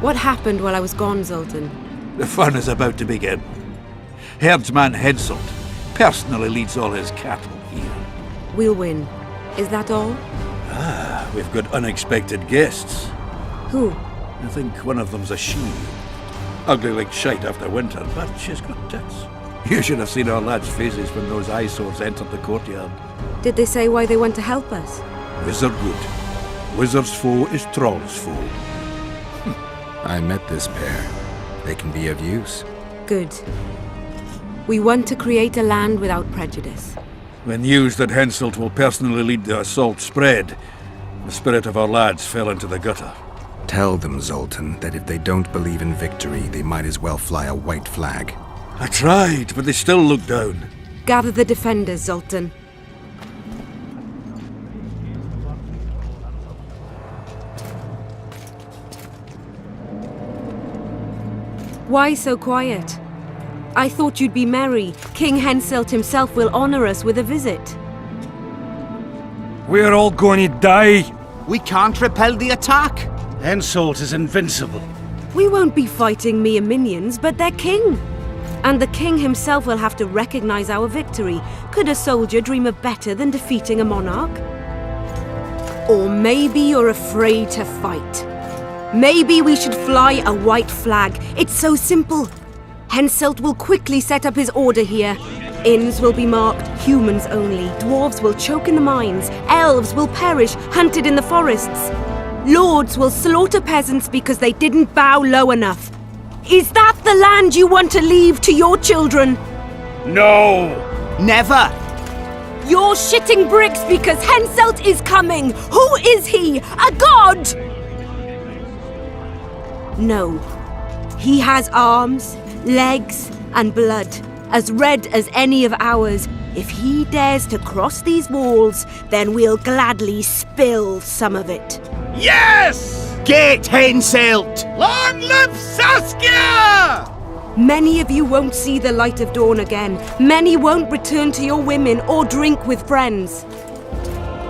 What happened while I was gone, Zoltan? The fun is about to begin. Herdsman Henselt personally leads all his cattle here. We'll win. Is that all? We've got unexpected guests. Who? I think one of them's a she. Ugly like shite after winter, but she's got tits. You should have seen our lads' faces when those eyesores entered the courtyard. Did they say why they want to help us? Wizard good. Wizard's foe is Troll's foe. I met this pair. They can be of use. Good. We want to create a land without prejudice. When news that Henselt will personally lead the assault spread, the spirit of our lads fell into the gutter. Tell them, Zoltan, that if they don't believe in victory, they might as well fly a white flag. I tried, but they still look down. Gather the defenders, Zoltan. Why so quiet? I thought you'd be merry. King Henselt himself will honor us with a visit. We're all going to die. We can't repel the attack. Henselt is invincible. We won't be fighting mere minions, but their king. And the king himself will have to recognize our victory. Could a soldier dream of better than defeating a monarch? Or maybe you're afraid to fight. Maybe we should fly a white flag. It's so simple. Henselt will quickly set up his order here. Inns will be marked humans only. Dwarves will choke in the mines. Elves will perish, hunted in the forests. Lords will slaughter peasants because they didn't bow low enough. Is that the land you want to leave to your children? No! Never! You're shitting bricks because Henselt is coming! Who is he? A god? No. He has arms, legs, and blood, as red as any of ours. If he dares to cross these walls, then we'll gladly spill some of it. Yes! Get Henselt! Long live Saskia! Many of you won't see the light of dawn again. Many won't return to your women or drink with friends.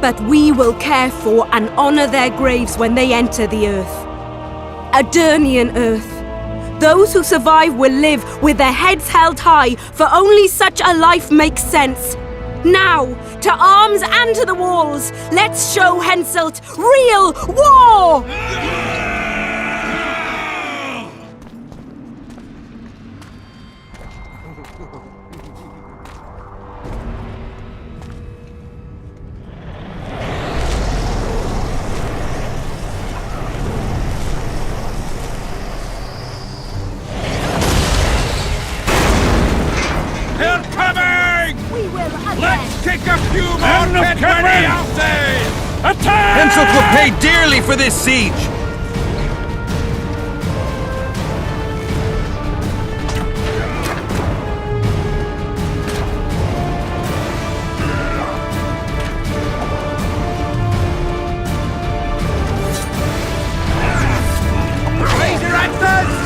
But we will care for and honor their graves when they enter the earth. Aedirnian earth. Those who survive will live with their heads held high, for only such a life makes sense. Now, to arms and to the walls, let's show Henselt real war! They're coming! We will again! Let's kick a few more Kedweni out there! Attack! Henselt will pay dearly for this siege! Raise your axes!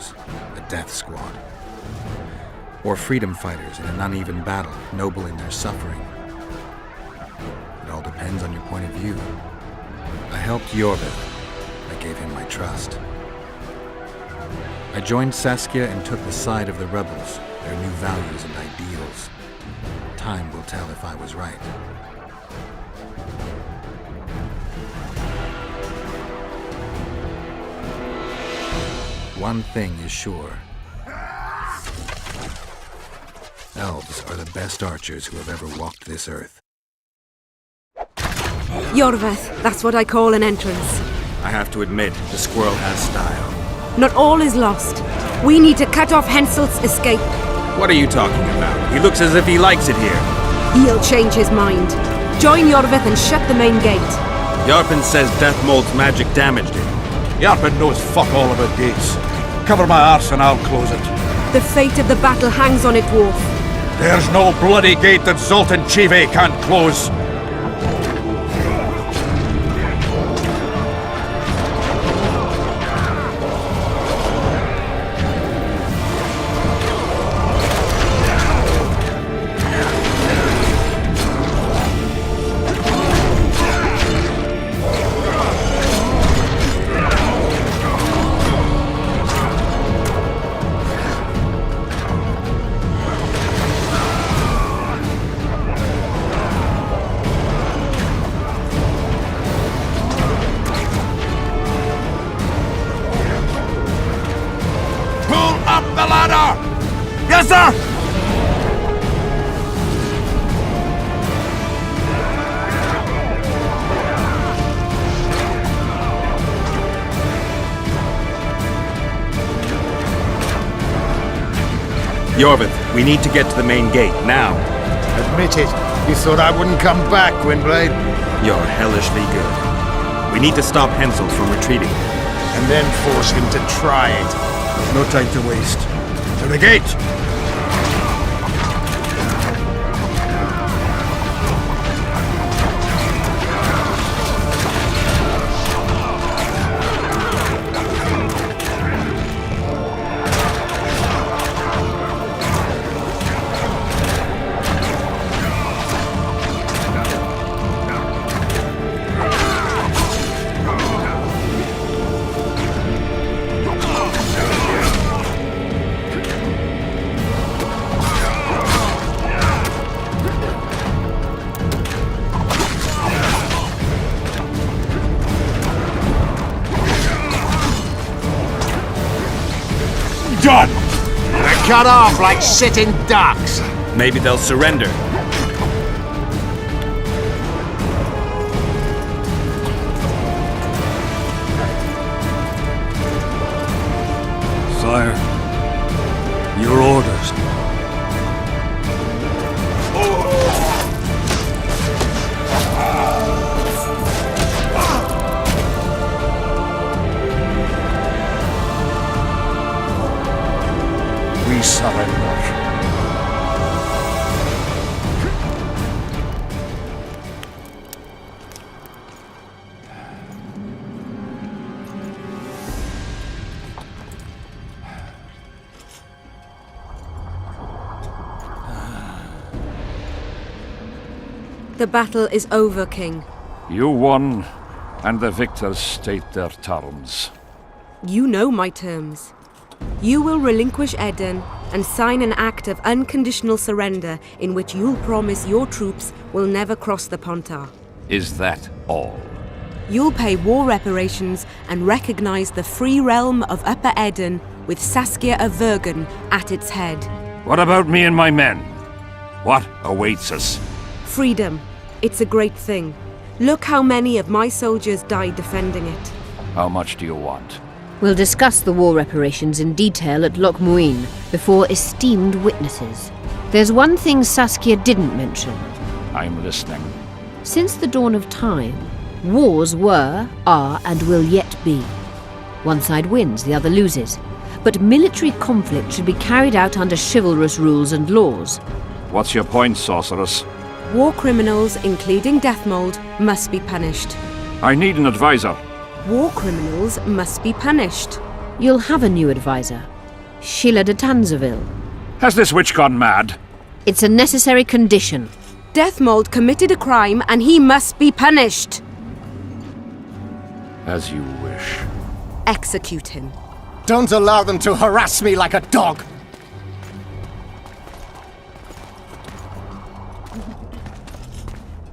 heroes, a death squad. Or freedom fighters in an uneven battle, noble in their suffering. It all depends on your point of view. I helped Yorvith. I gave him my trust. I joined Saskia and took the side of the rebels, their new values and ideals. Time will tell if I was right. One thing is sure. Elves are the best archers who have ever walked this earth. Yorvith, that's what I call an entrance. I have to admit, the squirrel has style. Not all is lost. We need to cut off Henselt's escape. What are you talking about? He looks as if he likes it here. He'll change his mind. Join Yorvith and shut the main gate. Yarpen says Deathmold's magic damaged it. Yarpen knows fuck all about gates. Cover my arse and I'll close it. The fate of the battle hangs on it, Dwarf. There's no bloody gate that Zoltan Chive can't close. Yes, sir! Yorvith, we need to get to the main gate, now. Admit it. You thought I wouldn't come back, Gwynblade? You're hellishly good. We need to stop Henselt from retreating. And then force him to try it. No time to waste. To the gate! Done! They're cut off like sitting ducks. Maybe they'll surrender. Sire, your orders. We surrender. The battle is over, King. You won, and the victors state their terms. You know my terms. You will relinquish Eden and sign an act of unconditional surrender in which you'll promise your troops will never cross the Pontar. Is that all? You'll pay war reparations and recognize the free realm of Upper Eden with Saskia of Vergen at its head. What about me and my men? What awaits us? Freedom. It's a great thing. Look how many of my soldiers died defending it. How much do you want? We'll discuss the war reparations in detail at Loch Muin before esteemed witnesses. There's one thing Saskia didn't mention. I'm listening. Since the dawn of time, wars were, are, and will yet be. One side wins, the other loses. But military conflict should be carried out under chivalrous rules and laws. What's your point, sorceress? War criminals, including Deathmold, must be punished. I need an advisor. War criminals must be punished. You'll have a new advisor, Sheila de Tanzeville. Has this witch gone mad? It's a necessary condition. Deathmold committed a crime and he must be punished. As you wish. Execute him. Don't allow them to harass me like a dog!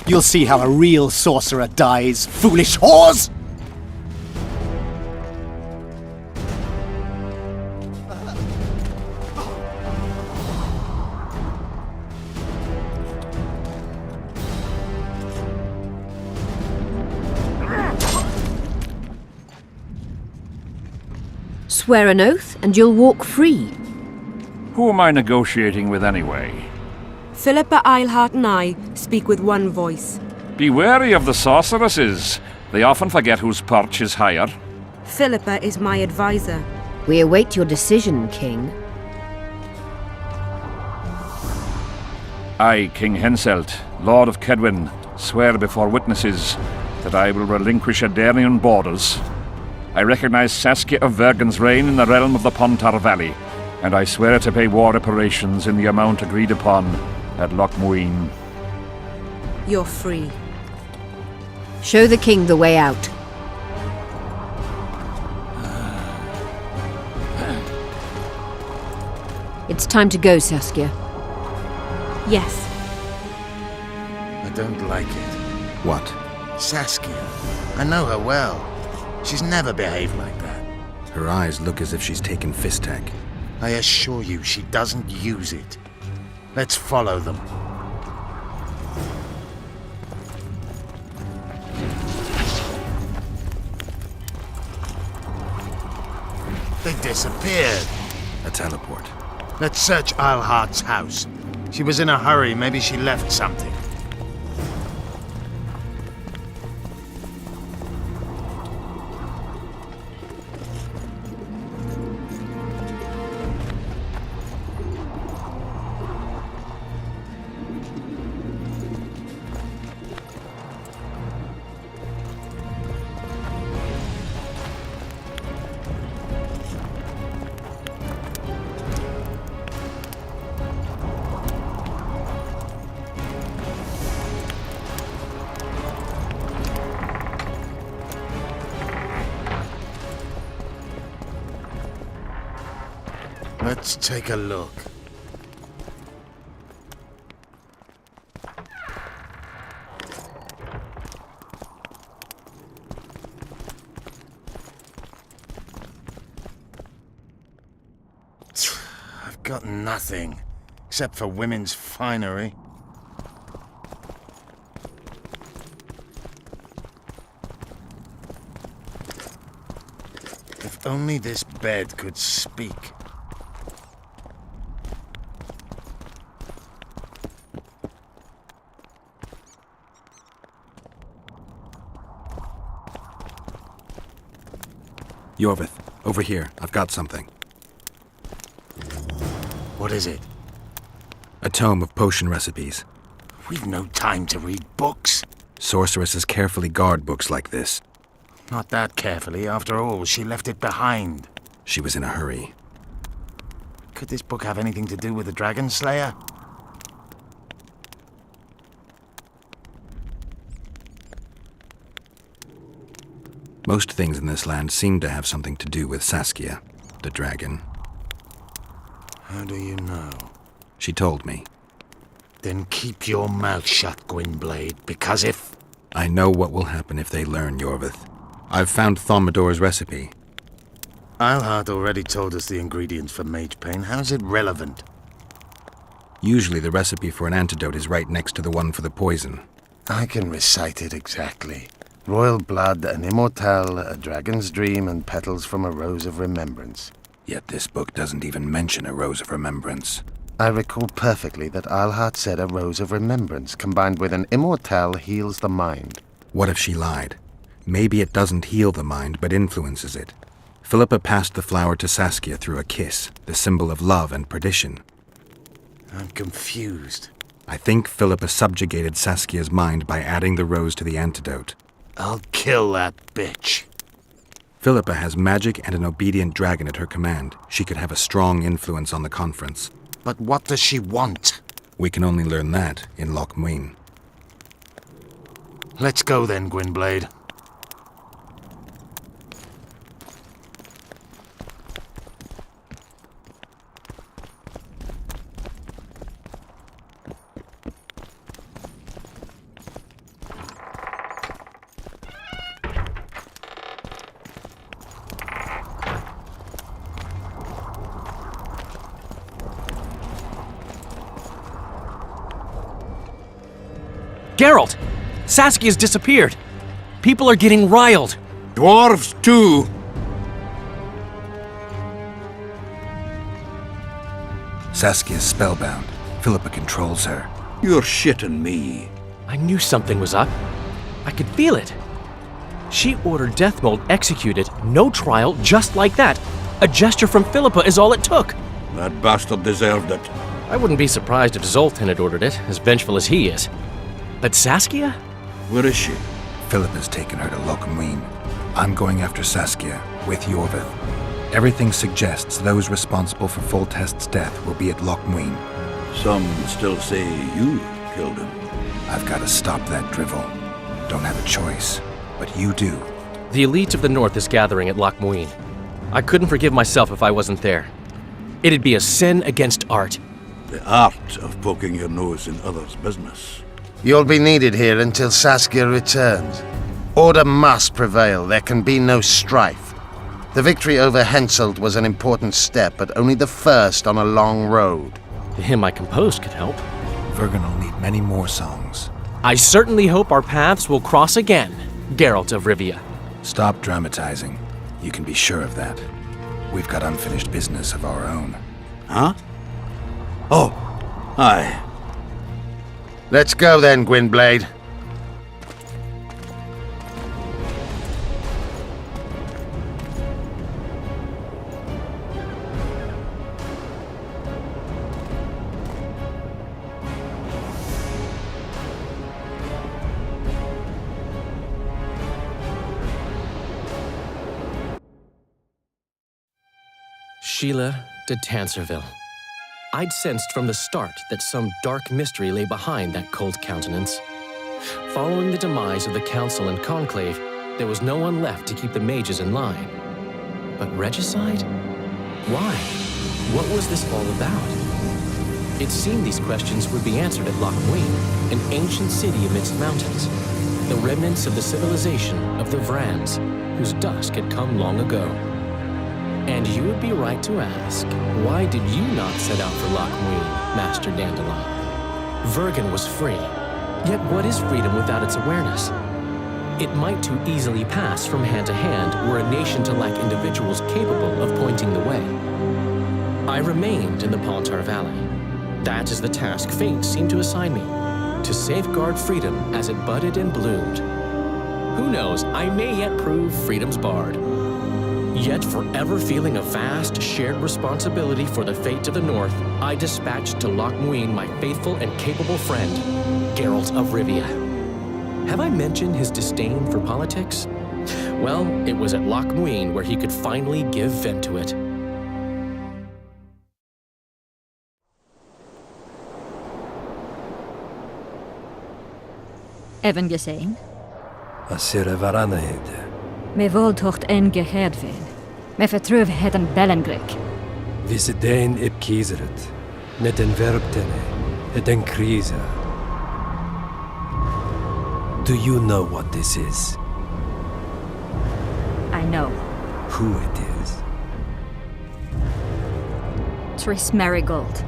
You'll see how a real sorcerer dies, foolish whores! Swear an oath and you'll walk free. Who am I negotiating with anyway? Philippa Eilhart and I speak with one voice. Be wary of the sorceresses. They often forget whose perch is higher. Philippa is my advisor. We await your decision, King. I, King Henselt, Lord of Kedwen, swear before witnesses that I will relinquish Aedirnian borders. I recognize Saskia of Vergen's reign in the realm of the Pontar Valley, and I swear to pay war reparations in the amount agreed upon at Loch Muin. You're free. Show the king the way out. It's time to go, Saskia. Yes. I don't like it. What? Saskia. I know her well. She's never behaved like that. Her eyes look as if she's taken Fistek. I assure you, she doesn't use it. Let's follow them. They disappeared. A teleport. Let's search Eilhart's house. She was in a hurry. Maybe she left something. Let's take a look. I've got nothing, except for women's finery. If only this bed could speak. Yorvith, over here. I've got something. What is it? A tome of potion recipes. We've no time to read books. Sorceresses carefully guard books like this. Not that carefully. After all, she left it behind. She was in a hurry. Could this book have anything to do with the Dragon Slayer? Most things in this land seem to have something to do with Saskia, the dragon. How do you know? She told me. Then keep your mouth shut, Gwynblade, because if... I know what will happen if they learn, Yorvith. I've found Thaumadour's recipe. Eilhart already told us the ingredients for Mage Pain. How's it relevant? Usually the recipe for an antidote is right next to the one for the poison. I can recite it exactly. Royal blood, an immortelle, a dragon's dream, and petals from a rose of remembrance. Yet this book doesn't even mention a rose of remembrance. I recall perfectly that Eilhart said a rose of remembrance combined with an immortelle heals the mind. What if she lied? Maybe it doesn't heal the mind, but influences it. Philippa passed the flower to Saskia through a kiss, the symbol of love and perdition. I'm confused. I think Philippa subjugated Saskia's mind by adding the rose to the antidote. I'll kill that bitch. Philippa has magic and an obedient dragon at her command. She could have a strong influence on the conference. But what does she want? We can only learn that in Loch Muin. Let's go then, Gwynblade. Geralt! Saskia's disappeared! People are getting riled! Dwarves, too! Saskia's spellbound. Philippa controls her. You're shitting me. I knew something was up. I could feel it. She ordered Deathmold executed, no trial, just like that. A gesture from Philippa is all it took. That bastard deserved it. I wouldn't be surprised if Zoltan had ordered it, as vengeful as he is. But Saskia? Where is she? Philippa's taken her to Loch Muin. I'm going after Saskia, with Yorvith. Everything suggests those responsible for Foltest's death will be at Loch Muin. Some still say you killed him. I've got to stop that drivel. Don't have a choice, but you do. The elite of the North is gathering at Loch Muin. I couldn't forgive myself if I wasn't there. It'd be a sin against art. The art of poking your nose in others' business. You'll be needed here until Saskia returns. Order must prevail. There can be no strife. The victory over Henselt was an important step, but only the first on a long road. The hymn I composed could help. Vergen will need many more songs. I certainly hope our paths will cross again, Geralt of Rivia. Stop dramatizing. You can be sure of that. We've got unfinished business of our own. Huh? Oh, aye. Let's go then, Gwynblade. Sheila de Tanserville. I'd sensed from the start that some dark mystery lay behind that cold countenance. Following the demise of the Council and Conclave, there was no one left to keep the mages in line. But regicide? Why? What was this all about? It seemed these questions would be answered at Loch Muin, an ancient city amidst mountains, the remnants of the civilization of the Vrans, whose dusk had come long ago. And you would be right to ask, why did you not set out for Loch Muin, Master Dandelion? Vergen was free. Yet what is freedom without its awareness? It might too easily pass from hand to hand were a nation to lack individuals capable of pointing the way. I remained in the Pontar Valley. That is the task fate seemed to assign me, to safeguard freedom as it budded and bloomed. Who knows, I may yet prove freedom's bard. Yet forever feeling a vast, shared responsibility for the fate of the North, I dispatched to Loch Muin my faithful and capable friend, Geralt of Rivia. Have I mentioned his disdain for politics? Well, it was at Loch Muin where he could finally give vent to it. Even gesehen? Asira varanahede. Me voltocht en geherdveen. Me vertruv het en bellengrik. Visidein ib kieseret. Net en verbtene. Het en krisa. Do you know what this is? I know. Who it is? Triss Merigold.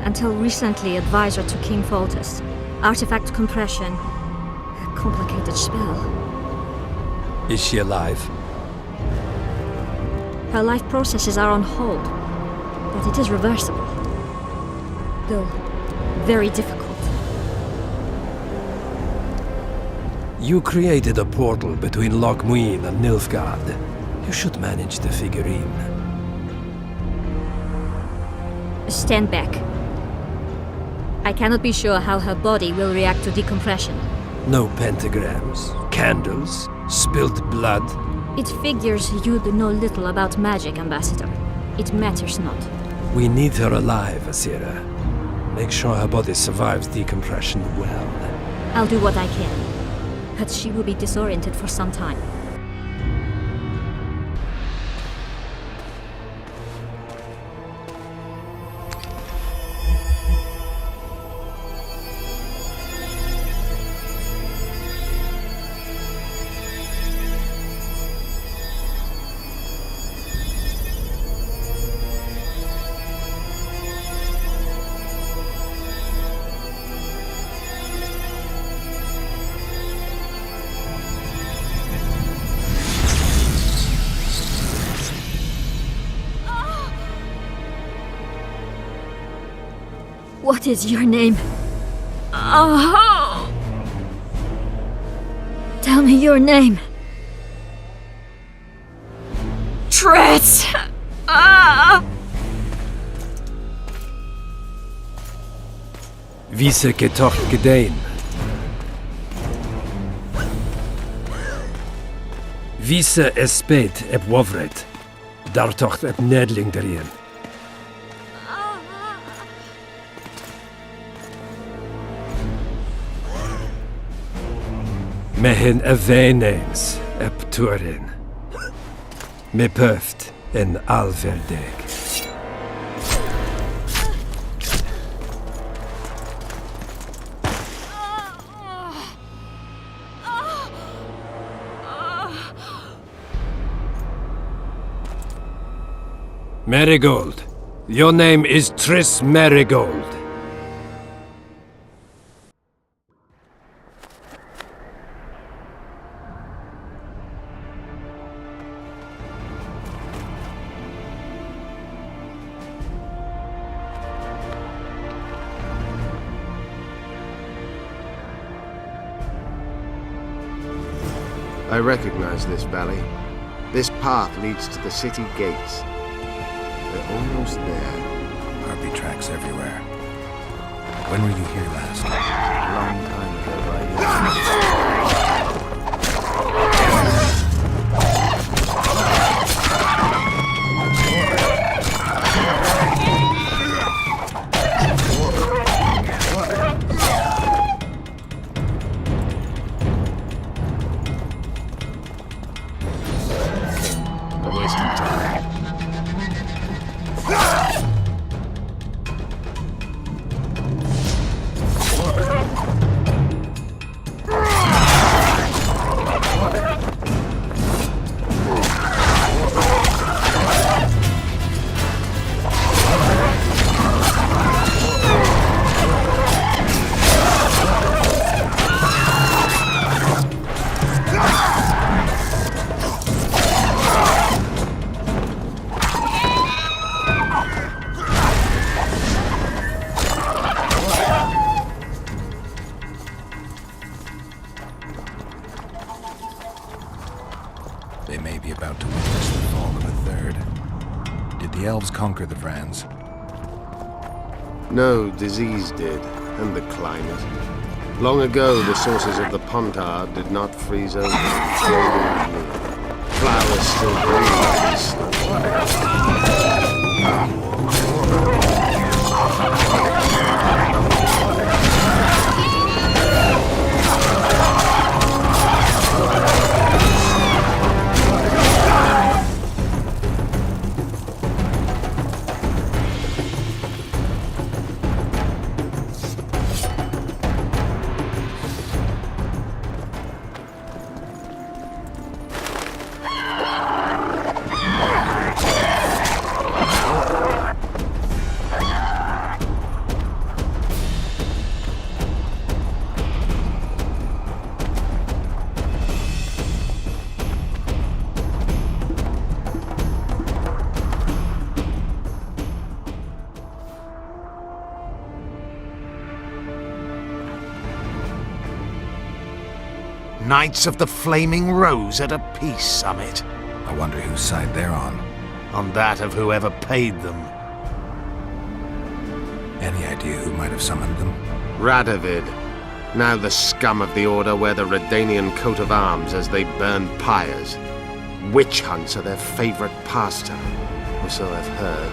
Until recently advisor to King Foltest. Artifact compression. A complicated spell. Is she alive? Her life processes are on hold, but it is reversible. Though, very difficult. You created a portal between Loch Muin and Nilfgaard. You should manage the figurine. Stand back. I cannot be sure how her body will react to decompression. No pentagrams, candles, spilled blood. It figures you know little about magic, Ambassador. It matters not. We need her alive, Asira. Make sure her body survives decompression well. I'll do what I can. But she will be disoriented for some time. What is your name? Oh! Tell me your name. Triss! Vise getocht gedein. Vise espet ep wovret. Dartocht ep nedling derien. Mehen eveneens ep turin. Me pöft en alverdeg. Marigold. Your name is Triss Marigold. I recognize this valley. This path leads to the city gates. They're almost there. Harpy tracks everywhere. When were you here last? A long time ago, by They may be about to witness the fall of a third. Did the elves conquer the Vrans? No, disease did, and the climate. Long ago, the sources of the Pontar did not freeze over. Flowers still breathe in snow. Knights of the Flaming Rose at a peace summit. I wonder whose side they're on. On that of whoever paid them. Any idea who might have summoned them? Radovid. Now the scum of the Order wear the Redanian coat of arms as they burn pyres. Witch hunts are their favorite pastime, or so I've heard.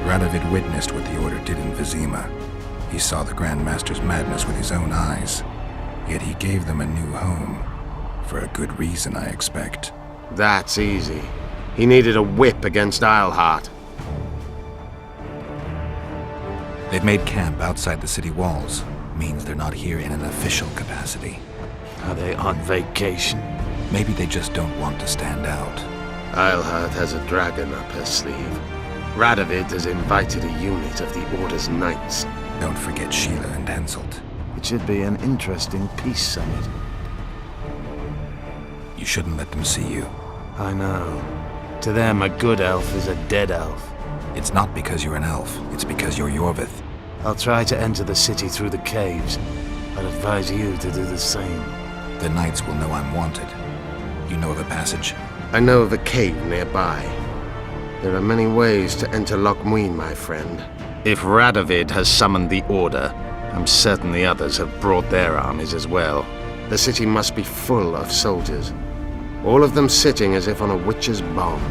Radovid witnessed what the Order did in Vizima. He saw the Grand Master's madness with his own eyes. Yet he gave them a new home. For a good reason, I expect. That's easy. He needed a whip against Eilhart. They've made camp outside the city walls. Means they're not here in an official capacity. Are they on vacation? Maybe they just don't want to stand out. Eilhart has a dragon up her sleeve. Radovid has invited a unit of the Order's knights. Don't forget Sheila and Henselt. It should be an interesting peace summit. You shouldn't let them see you. I know. To them, a good elf is a dead elf. It's not because you're an elf. It's because you're Yorvith. I'll try to enter the city through the caves. I'd advise you to do the same. The knights will know I'm wanted. You know of a passage? I know of a cave nearby. There are many ways to enter Loch Muin, my friend. If Radovid has summoned the Order, I'm certain the others have brought their armies as well. The city must be full of soldiers. All of them sitting as if on a witch's bomb,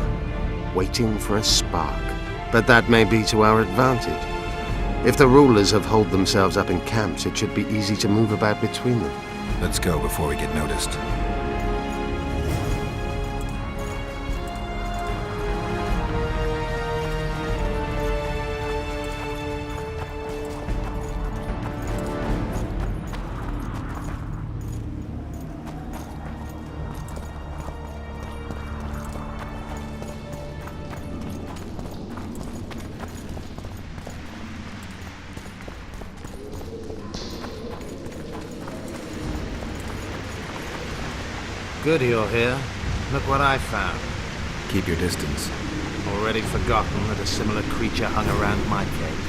waiting for a spark. But that may be to our advantage. If the rulers have holed themselves up in camps, it should be easy to move about between them. Let's go before we get noticed. Good you're here. Look what I found. Keep your distance. Already forgotten that a similar creature hung around my cave.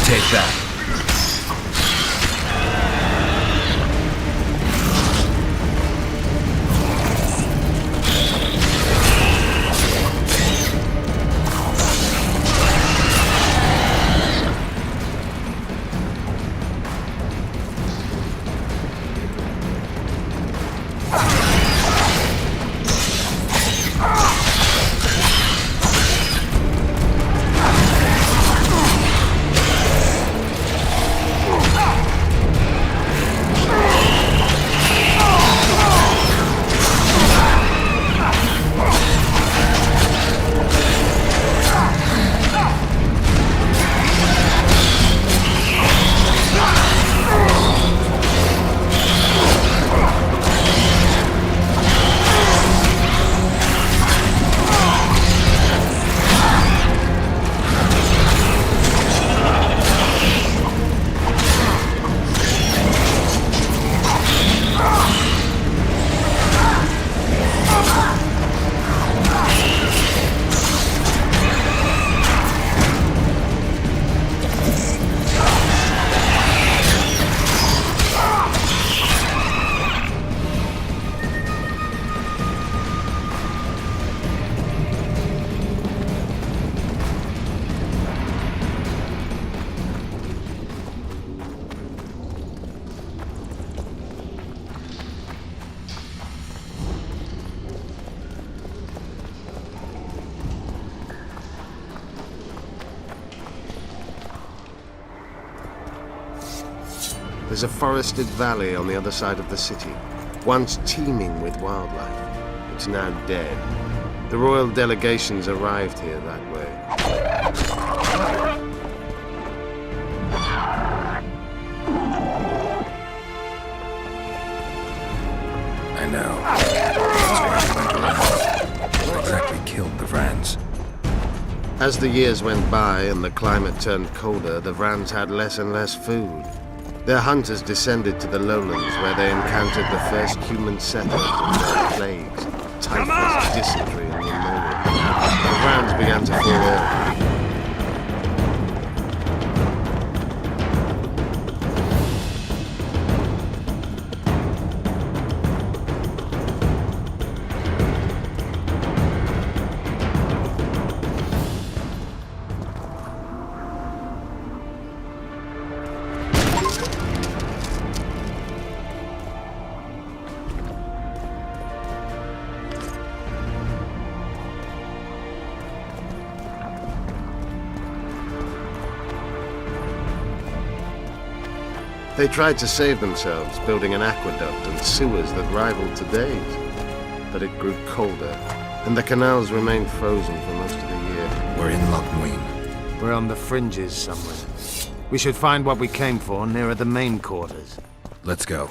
Take that. There's a forested valley on the other side of the city, once teeming with wildlife. It's now dead. The royal delegations arrived here that way. I know. That's why he went around. What exactly killed the Vrans? As the years went by and the climate turned colder, the Vrans had less and less food. Their hunters descended to the lowlands where they encountered the first human settlers and their plagues, typhus, dysentery, and pneumonia. The Vrans began to fall ill. They tried to save themselves, building an aqueduct and sewers that rivaled today's. But it grew colder, and the canals remained frozen for most of the year. We're in Loch Muin. We're on the fringes somewhere. We should find what we came for nearer the main quarters. Let's go.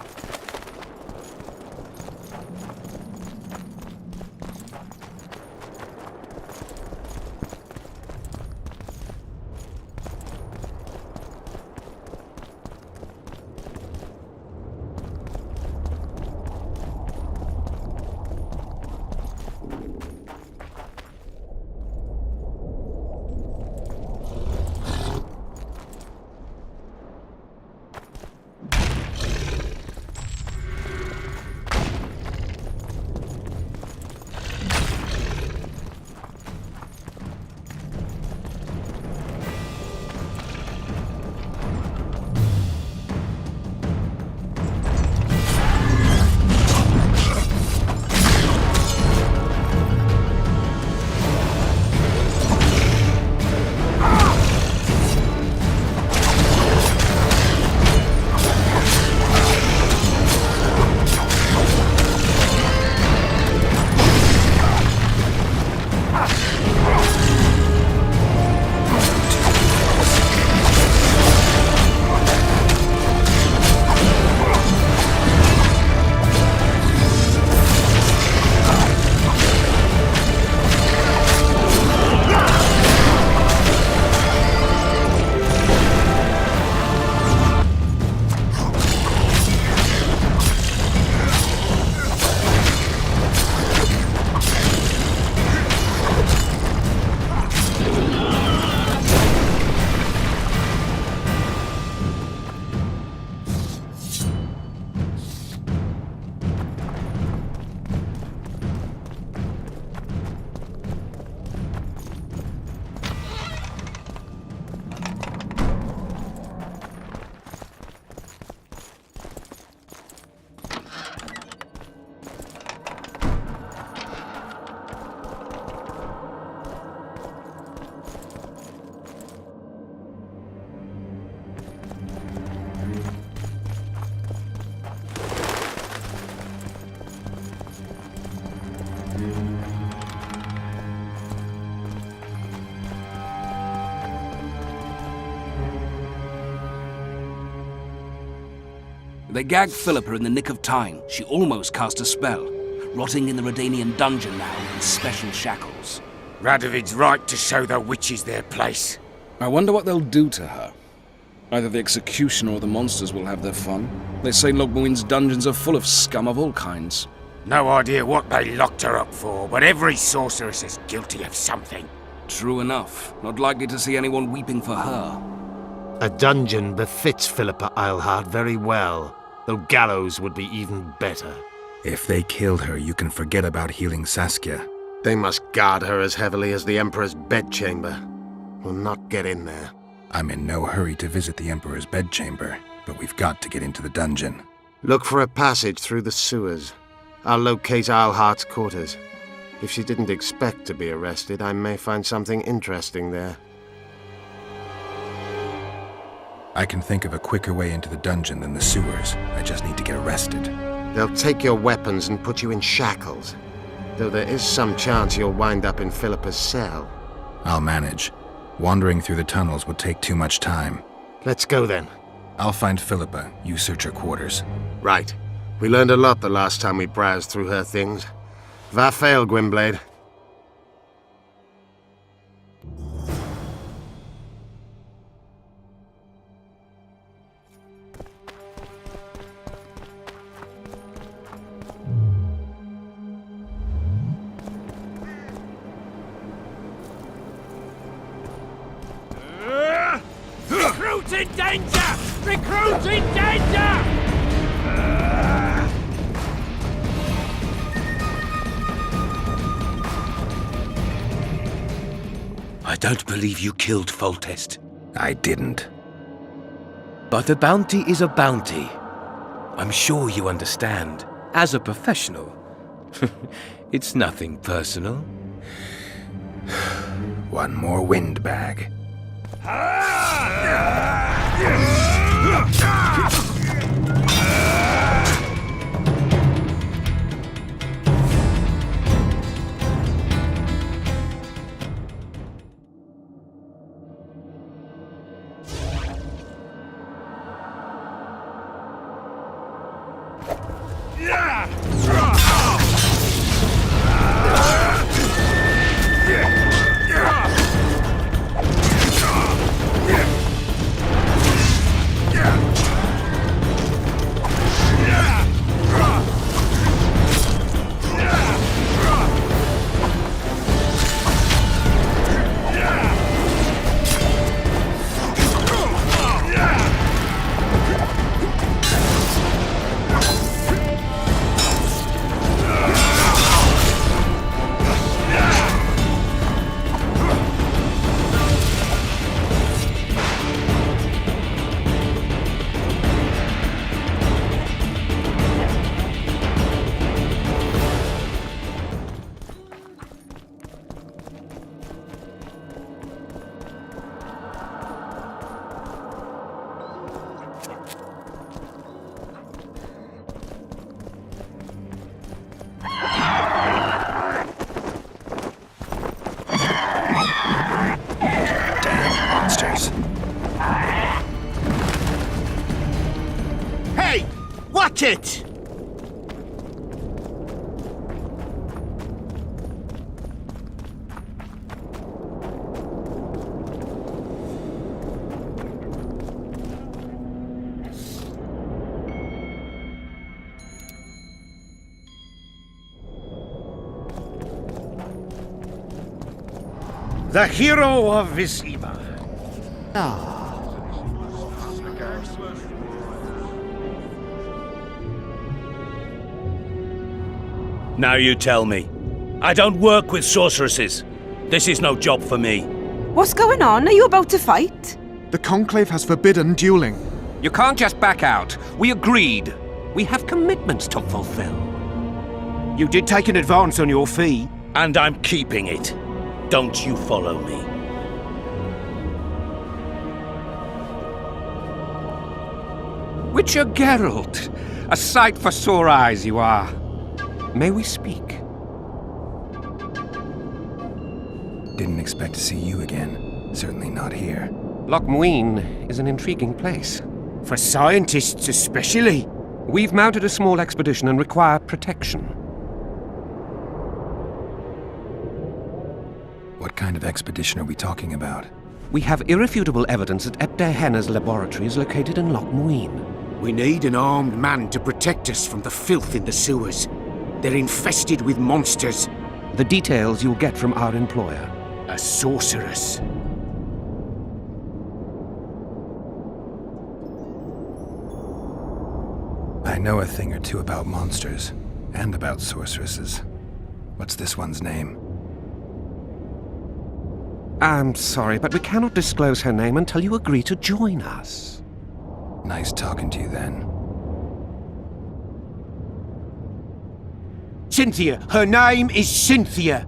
They gagged Philippa in the nick of time. She almost cast a spell, rotting in the Redanian dungeon now in special shackles. Radovid's right to show the witches their place. I wonder what they'll do to her. Either the executioner or the monsters will have their fun. They say Loch Muin's dungeons are full of scum of all kinds. No idea what they locked her up for, but every sorceress is guilty of something. True enough. Not likely to see anyone weeping for her. A dungeon befits Philippa Eilhart very well, though gallows would be even better. If they killed her, you can forget about healing Saskia. They must guard her as heavily as the Emperor's bedchamber. We'll not get in there. I'm in no hurry to visit the Emperor's bedchamber, but we've got to get into the dungeon. Look for a passage through the sewers. I'll locate Eilhart's quarters. If she didn't expect to be arrested, I may find something interesting there. I can think of a quicker way into the dungeon than the sewers. I just need to get arrested. They'll take your weapons and put you in shackles, though there is some chance you'll wind up in Philippa's cell. I'll manage. Wandering through the tunnels would take too much time. Let's go then. I'll find Philippa. You search her quarters. Right. We learned a lot the last time we browsed through her things. Va fail, Gwynblade. Recruit in danger! Recruit in danger! I don't believe you killed Foltest. I didn't. But a bounty is a bounty. I'm sure you understand. As a professional, it's nothing personal. One more windbag. Watch it! The hero of Vizima. Now you tell me. I don't work with sorceresses. This is no job for me. What's going on? Are you about to fight? The Conclave has forbidden dueling. You can't just back out. We agreed. We have commitments to fulfill. You did take an advance on your fee. And I'm keeping it. Don't you follow me. Witcher Geralt. A sight for sore eyes you are. May we speak? Didn't expect to see you again. Certainly not here. Loch Muin is an intriguing place. For scientists especially. We've mounted a small expedition and require protection. What kind of expedition are we talking about? We have irrefutable evidence that Ebder Henna's laboratory is located in Loch Muin. We need an armed man to protect us from the filth in the sewers. They're infested with monsters. The details you'll get from our employer. A sorceress. I know a thing or two about monsters, and about sorceresses. What's this one's name? I'm sorry, but we cannot disclose her name until you agree to join us. Nice talking to you then. Cynthia! Her name is Cynthia!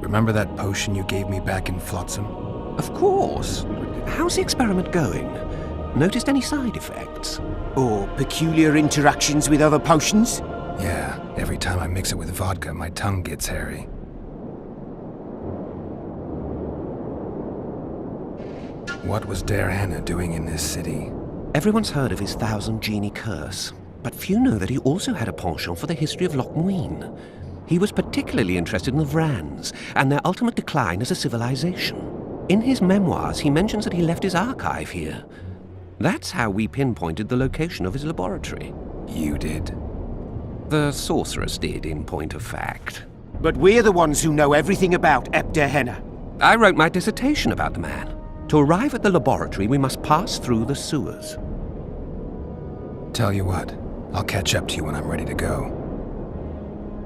Remember that potion you gave me back in Flotsam? Of course. How's the experiment going? Noticed any side effects? Or peculiar interactions with other potions? Yeah, every time I mix it with vodka, my tongue gets hairy. What was Der Henna doing in this city? Everyone's heard of his 1,000 Genie curse, but few know that he also had a penchant for the history of Loch Muin. He was particularly interested in the Vrans and their ultimate decline as a civilization. In his memoirs, he mentions that he left his archive here. That's how we pinpointed the location of his laboratory. You did? The sorceress did, in point of fact. But we're the ones who know everything about Ebder Henna. I wrote my dissertation about the man. To arrive at the laboratory, we must pass through the sewers. Tell you what, I'll catch up to you when I'm ready to go.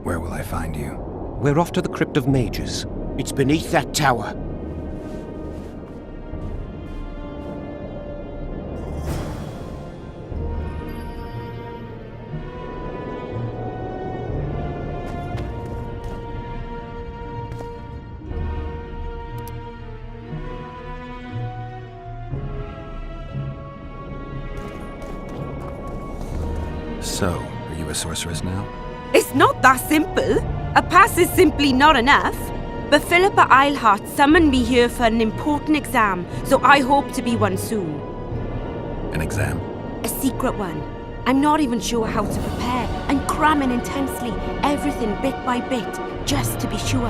Where will I find you? We're off to the Crypt of Mages. It's beneath that tower. So, are you a sorceress now? It's not that simple. A pass is simply not enough. But Philippa Eilhart summoned me here for an important exam, so I hope to be one soon. An exam? A secret one. I'm not even sure how to prepare. I'm cramming intensely, everything bit by bit, just to be sure.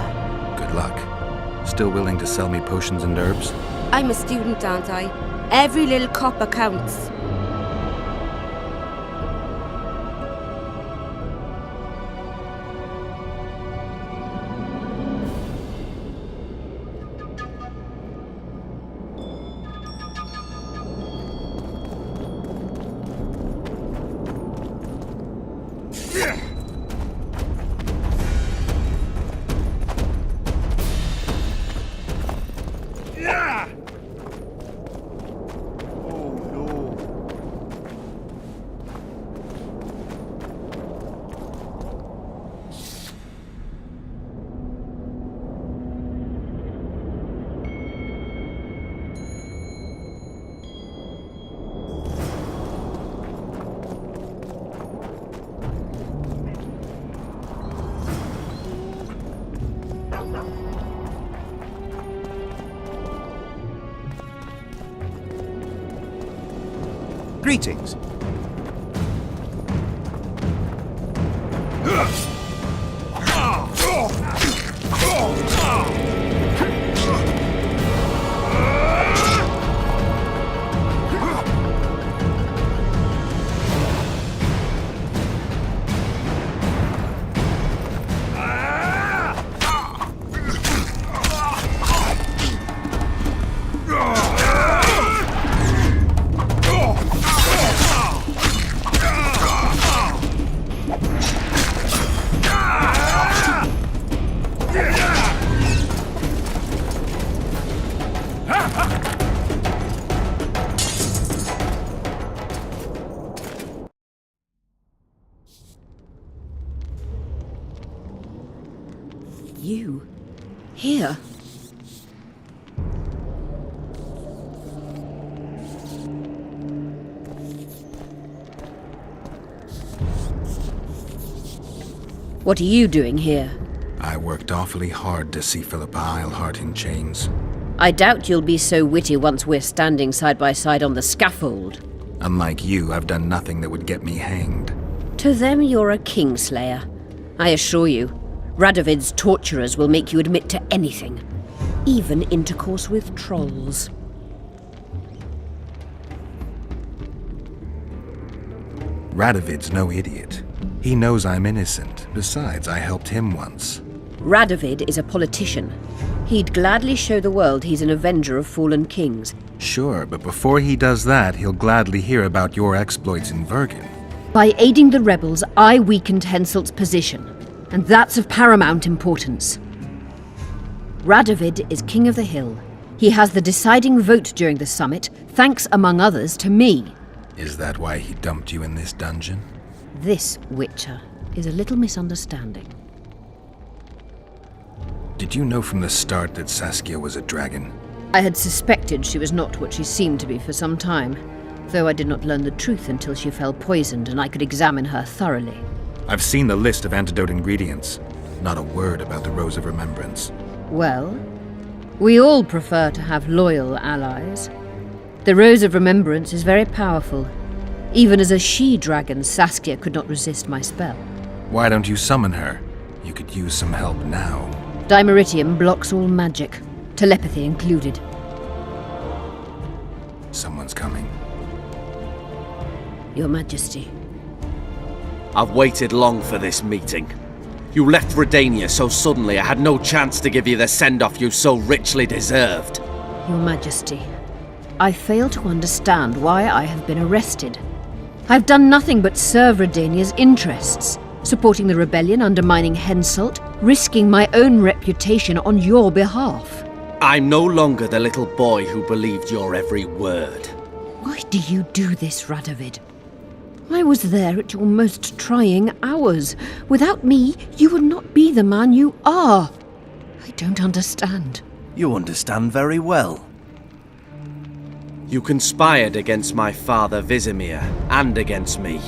Good luck. Still willing to sell me potions and herbs? I'm a student, aren't I? Every little copper counts. Greetings. You? Here? What are you doing here? I worked awfully hard to see Philippa Eilhart in chains. I doubt you'll be so witty once we're standing side by side on the scaffold. Unlike you, I've done nothing that would get me hanged. To them, you're a kingslayer. I assure you, Radovid's torturers will make you admit to anything, even intercourse with trolls. Radovid's no idiot. He knows I'm innocent. Besides, I helped him once. Radovid is a politician. He'd gladly show the world he's an avenger of fallen kings. Sure, but before he does that, he'll gladly hear about your exploits in Vergen. By aiding the rebels, I weakened Henselt's position, and that's of paramount importance. Radovid is king of the hill. He has the deciding vote during the summit, thanks, among others, to me. Is that why he dumped you in this dungeon? This, Witcher, is a little misunderstanding. Did you know from the start that Saskia was a dragon? I had suspected she was not what she seemed to be for some time, though I did not learn the truth until she fell poisoned and I could examine her thoroughly. I've seen the list of antidote ingredients. Not a word about the Rose of Remembrance. Well, we all prefer to have loyal allies. The Rose of Remembrance is very powerful. Even as a she-dragon, Saskia could not resist my spell. Why don't you summon her? You could use some help now. Dimeritium blocks all magic, telepathy included. Someone's coming. Your Majesty. I've waited long for this meeting. You left Redania so suddenly I had no chance to give you the send-off you so richly deserved. Your Majesty, I fail to understand why I have been arrested. I've done nothing but serve Redania's interests, supporting the rebellion, undermining Henselt, risking my own reputation on your behalf. I'm no longer the little boy who believed your every word. Why do you do this, Radovid? I was there at your most trying hours. Without me, you would not be the man you are. I don't understand. You understand very well. You conspired against my father Vizimir, and against me.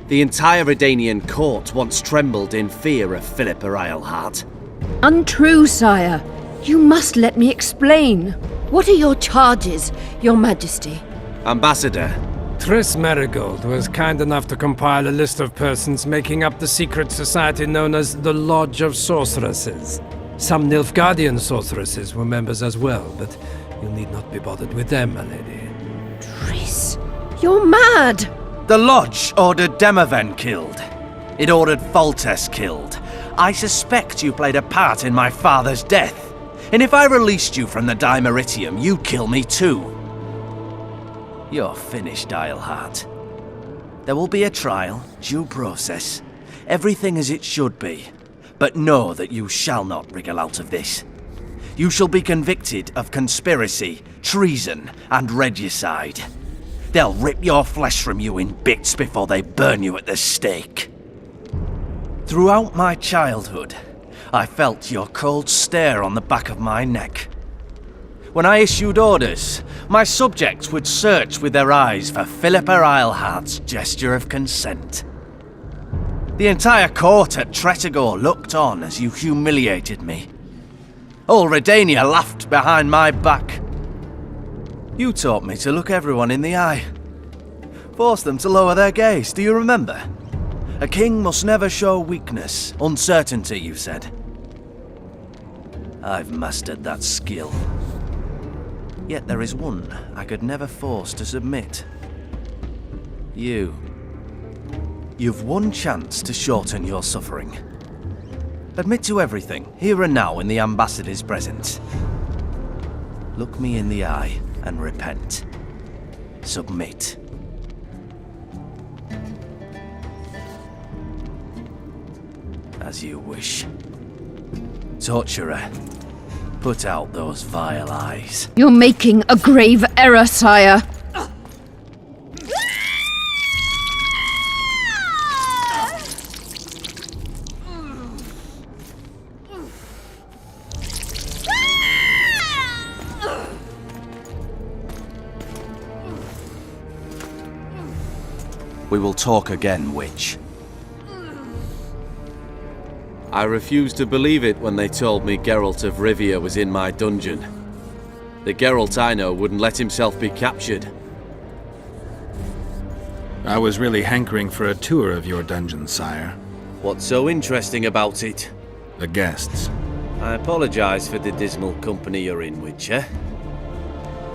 The entire Redanian court once trembled in fear of Philippa Eilhart. Untrue, sire. You must let me explain. What are your charges, your majesty? Ambassador. Triss Merigold was kind enough to compile a list of persons making up the secret society known as the Lodge of Sorceresses. Some Nilfgaardian sorceresses were members as well, but you need not be bothered with them, my lady. Triss, you're mad! The Lodge ordered Demoven killed. It ordered Foltest killed. I suspect you played a part in my father's death. And if I released you from the Dimeritium, you'd kill me too. You're finished, Eilhart. There will be a trial, due process, everything as it should be. But know that you shall not wriggle out of this. You shall be convicted of conspiracy, treason, and regicide. They'll rip your flesh from you in bits before they burn you at the stake. Throughout my childhood, I felt your cold stare on the back of my neck. When I issued orders, my subjects would search with their eyes for Philippa Eilhart's gesture of consent. The entire court at Tretogor looked on as you humiliated me. All Redania laughed behind my back. You taught me to look everyone in the eye. Forced them to lower their gaze, do you remember? A king must never show weakness, uncertainty, you said. I've mastered that skill. Yet there is one I could never force to submit. You. You've one chance to shorten your suffering. Admit to everything, here and now in the Ambassador's presence. Look me in the eye and repent. Submit. As you wish. Torturer, put out those vile eyes. You're making a grave error, sire. We will talk again, witch. I refused to believe it when they told me Geralt of Rivia was in my dungeon. The Geralt I know wouldn't let himself be captured. I was really hankering for a tour of your dungeon, sire. What's so interesting about it? The guests. I apologize for the dismal company you're in, Witcher.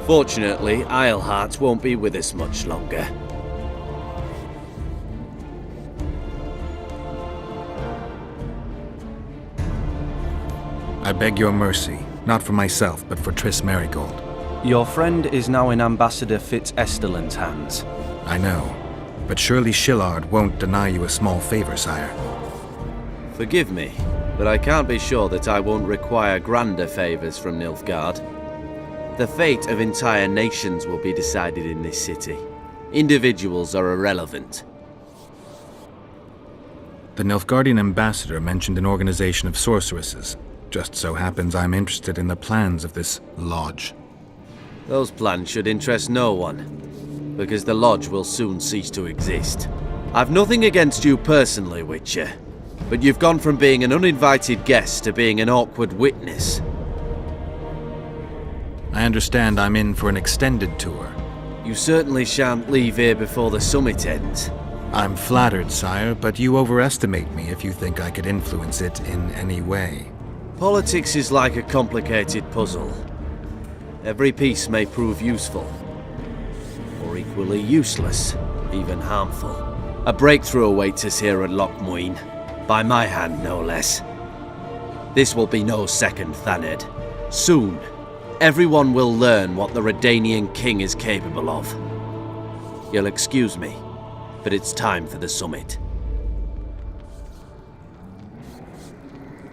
Fortunately, Eilhart won't be with us much longer. I beg your mercy, not for myself, but for Triss Merigold. Your friend is now in Ambassador Fitz-Esterlin's hands. I know, but surely Shillard won't deny you a small favor, sire. Forgive me, but I can't be sure that I won't require grander favors from Nilfgaard. The fate of entire nations will be decided in this city. Individuals are irrelevant. The Nilfgaardian ambassador mentioned an organization of sorceresses. Just so happens I'm interested in the plans of this lodge. Those plans should interest no one, because the lodge will soon cease to exist. I've nothing against you personally, Witcher, but you've gone from being an uninvited guest to being an awkward witness. I understand I'm in for an extended tour. You certainly shan't leave here before the summit ends. I'm flattered, sire, but you overestimate me if you think I could influence it in any way. Politics is like a complicated puzzle. Every piece may prove useful, or equally useless, even harmful. A breakthrough awaits us here at Lochmuin, by my hand no less. This will be no second Thaned. Soon, everyone will learn what the Redanian king is capable of. You'll excuse me, but it's time for the summit.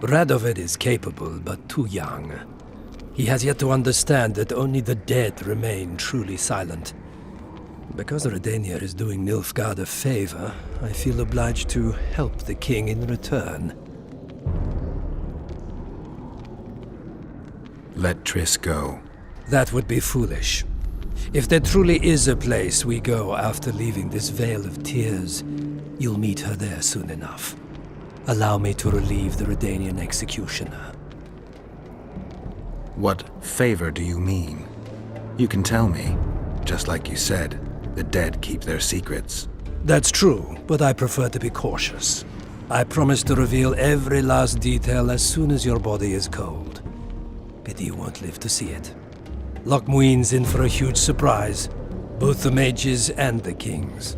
Radovid is capable, but too young. He has yet to understand that only the dead remain truly silent. Because Redania is doing Nilfgaard a favor, I feel obliged to help the king in return. Let Triss go. That would be foolish. If there truly is a place we go after leaving this Vale of Tears, you'll meet her there soon enough. Allow me to relieve the Redanian executioner. What favor do you mean? You can tell me. Just like you said, the dead keep their secrets. That's true, but I prefer to be cautious. I promise to reveal every last detail as soon as your body is cold. Pity you won't live to see it. Loch Muin's in for a huge surprise, both the mages and the kings.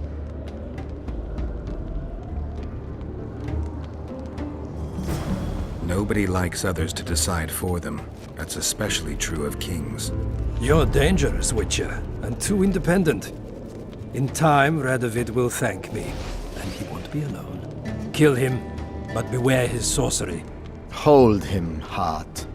Nobody likes others to decide for them. That's especially true of kings. You're dangerous, Witcher, and too independent. In time, Radovid will thank me, and he won't be alone. Kill him, but beware his sorcery. Hold him, Hart.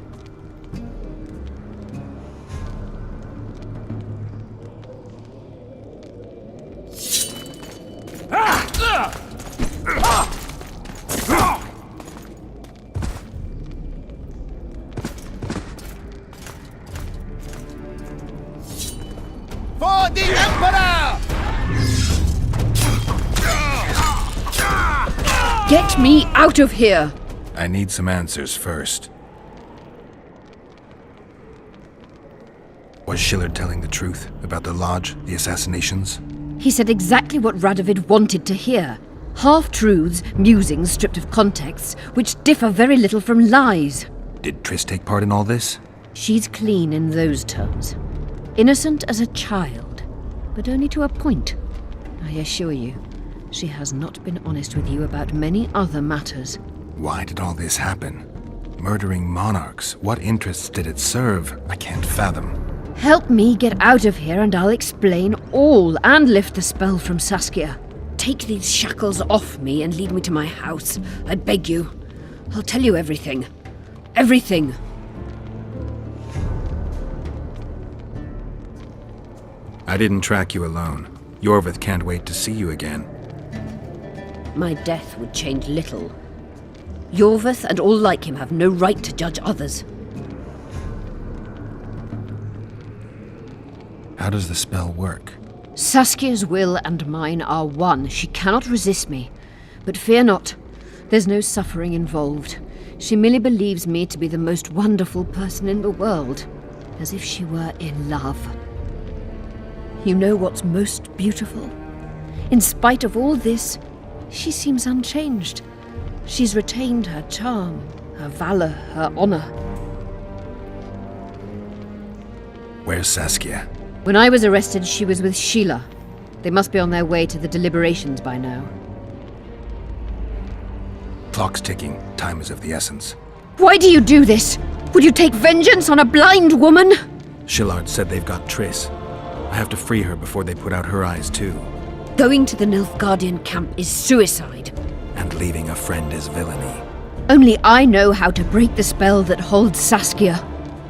For the Emperor! Get me out of here! I need some answers first. Was Schiller telling the truth about the Lodge, the assassinations? He said exactly what Radovid wanted to hear. Half-truths, musings stripped of context, which differ very little from lies. Did Triss take part in all this? She's clean in those terms. Innocent as a child, but only to a point. I assure you, she has not been honest with you about many other matters. Why did all this happen? Murdering monarchs, what interests did it serve? I can't fathom. Help me get out of here and I'll explain all and lift the spell from Saskia. Take these shackles off me and lead me to my house. I beg you. I'll tell you everything. Everything. I didn't track you alone. Yorvith can't wait to see you again. My death would change little. Yorvith and all like him have no right to judge others. How does the spell work? Saskia's will and mine are one. She cannot resist me. But fear not. There's no suffering involved. She merely believes me to be the most wonderful person in the world. As if she were in love. You know what's most beautiful? In spite of all this, she seems unchanged. She's retained her charm, her valor, her honor. Where's Saskia? When I was arrested, she was with Sheila. They must be on their way to the deliberations by now. Clock's ticking. Time is of the essence. Why do you do this? Would you take vengeance on a blind woman? Shillard said they've got Triss. I have to free her before they put out her eyes, too. Going to the Nilfgaardian camp is suicide. And leaving a friend is villainy. Only I know how to break the spell that holds Saskia.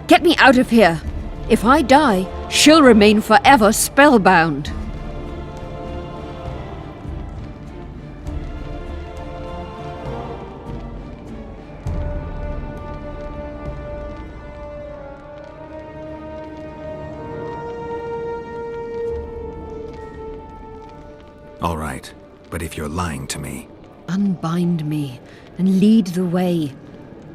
Get me out of here. If I die, she'll remain forever spellbound. All right, but if you're lying to me... Unbind me and lead the way.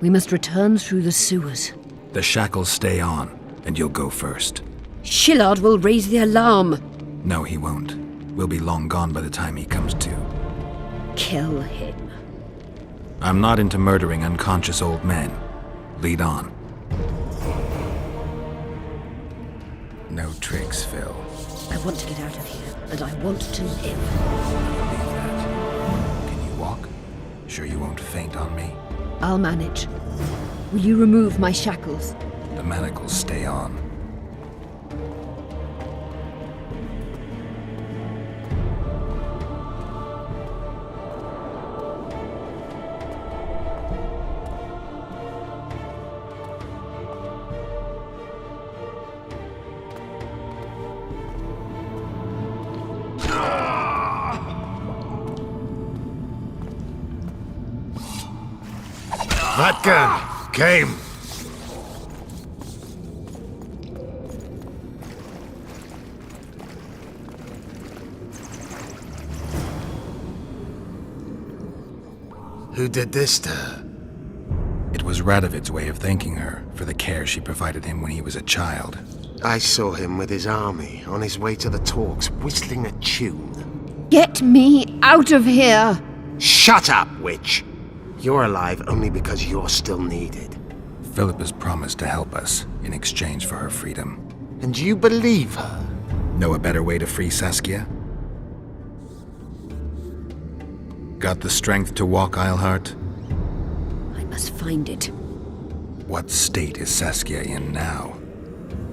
We must return through the sewers. The shackles stay on, and you'll go first. Shillard will raise the alarm. No, he won't. We'll be long gone by the time he comes to. Kill him. I'm not into murdering unconscious old men. Lead on. No tricks, Phil. I want to get out of here, and I want to live. Can you walk? Sure you won't faint on me? I'll manage. Will you remove my shackles? The manacles stay on. That gun came. Who did this to her? It was Radovid's way of thanking her for the care she provided him when he was a child. I saw him with his army on his way to the talks, whistling a tune. Get me out of here! Shut up, witch! You're alive only because you're still needed. Philippa's promised to help us in exchange for her freedom. And you believe her? Know a better way to free Saskia? Got the strength to walk, Eilhart? I must find it. What state is Saskia in now?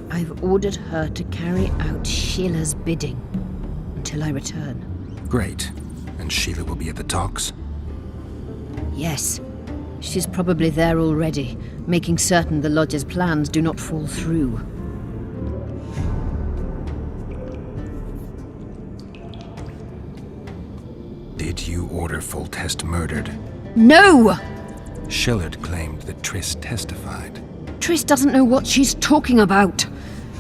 I've ordered her to carry out Sheila's bidding until I return. Great. And Sheila will be at the talks? Yes. She's probably there already, making certain the Lodge's plans do not fall through. Did you order Foltest murdered? No! Shillard claimed that Triss testified. Triss doesn't know what she's talking about.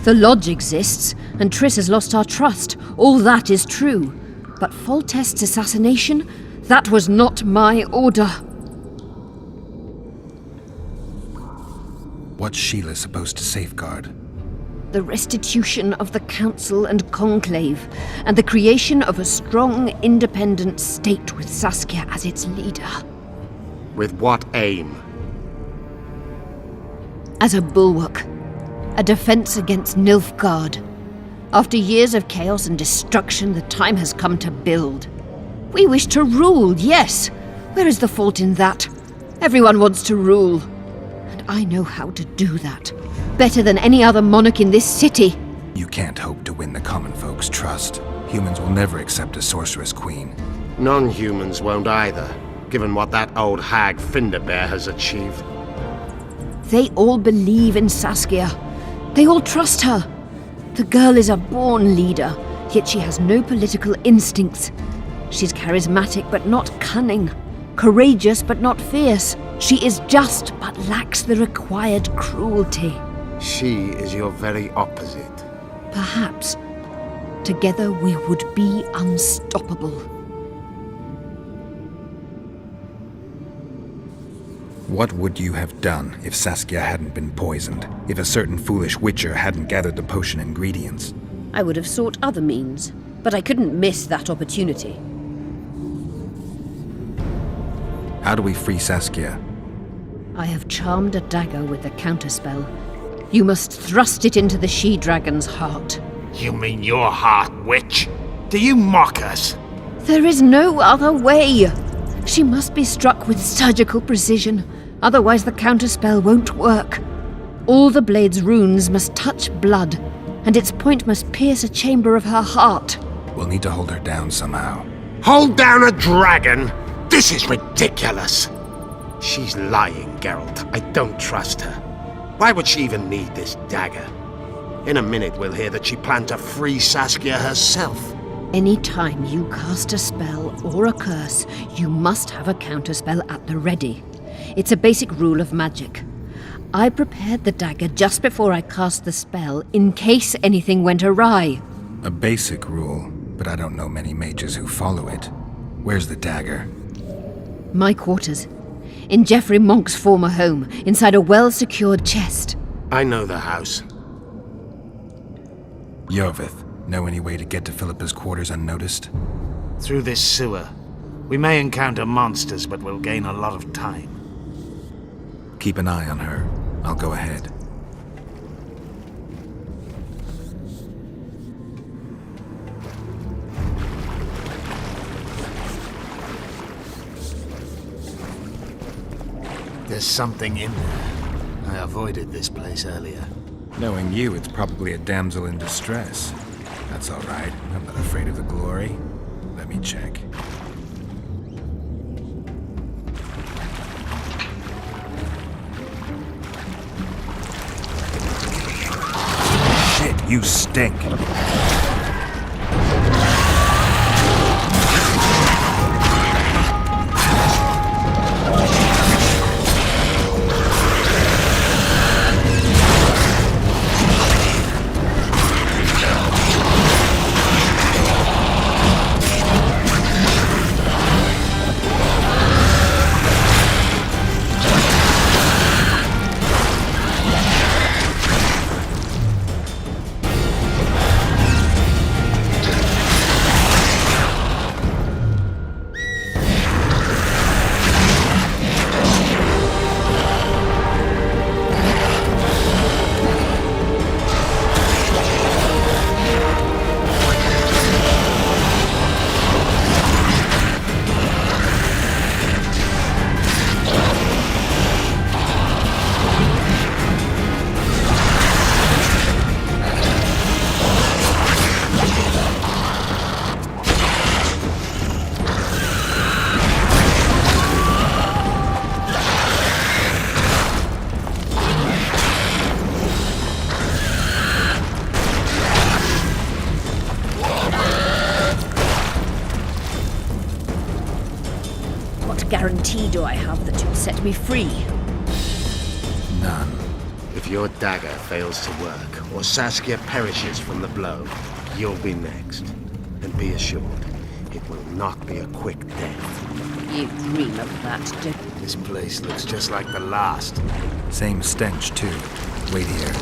The Lodge exists, and Triss has lost our trust. All that is true. But Foltest's assassination? That was not my order. What's Sheila supposed to safeguard? The restitution of the Council and Conclave, and the creation of a strong, independent state with Saskia as its leader. With what aim? As a bulwark. A defense against Nilfgaard. After years of chaos and destruction, the time has come to build. We wish to rule, yes. Where is the fault in that? Everyone wants to rule. And I know how to do that. Better than any other monarch in this city. You can't hope to win the common folk's trust. Humans will never accept a sorceress queen. Non-humans won't either, given what that old hag Finderbear has achieved. They all believe in Saskia. They all trust her. The girl is a born leader, yet she has no political instincts. She's charismatic but not cunning, courageous but not fierce. She is just but lacks the required cruelty. She is your very opposite. Perhaps. Together we would be unstoppable. What would you have done if Saskia hadn't been poisoned? If a certain foolish witcher hadn't gathered the potion ingredients? I would have sought other means, but I couldn't miss that opportunity. How do we free Saskia? I have charmed a dagger with a counterspell. You must thrust it into the she-dragon's heart. You mean your heart, witch? Do you mock us? There is no other way. She must be struck with surgical precision, otherwise the counterspell won't work. All the blade's runes must touch blood, and its point must pierce a chamber of her heart. We'll need to hold her down somehow. Hold down a dragon? This is ridiculous. She's lying, Geralt. I don't trust her. Why would she even need this dagger? In a minute we'll hear that she planned to free Saskia herself. Any time you cast a spell or a curse, you must have a counterspell at the ready. It's a basic rule of magic. I prepared the dagger just before I cast the spell, in case anything went awry. A basic rule, but I don't know many mages who follow it. Where's the dagger? My quarters. In Geoffrey Monk's former home, inside a well-secured chest. I know the house. Iorveth, know any way to get to Philippa's quarters unnoticed? Through this sewer. We may encounter monsters, but we'll gain a lot of time. Keep an eye on her. I'll go ahead. There's something in there. I avoided this place earlier. Knowing you, it's probably a damsel in distress. That's all right. I'm not afraid of the glory. Let me check. Shit, you stink. guarantee do I have that you'll set me free? None. If your dagger fails to work, or Saskia perishes from the blow, you'll be next. And be assured, it will not be a quick death. You dream of that, don't you? This place looks just like the last. Same stench, too. Wait here.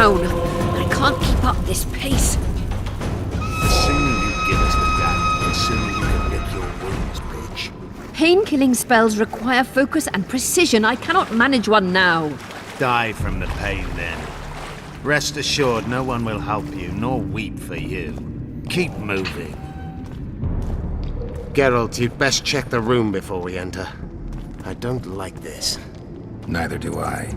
I can't keep up this pace. The sooner you give us the dagger, the sooner you can lick your wounds, bitch. Pain-killing spells require focus and precision. I cannot manage one now. Die from the pain, then. Rest assured, no one will help you, nor weep for you. Keep moving. Geralt, you'd best check the room before we enter. I don't like this. Neither do I.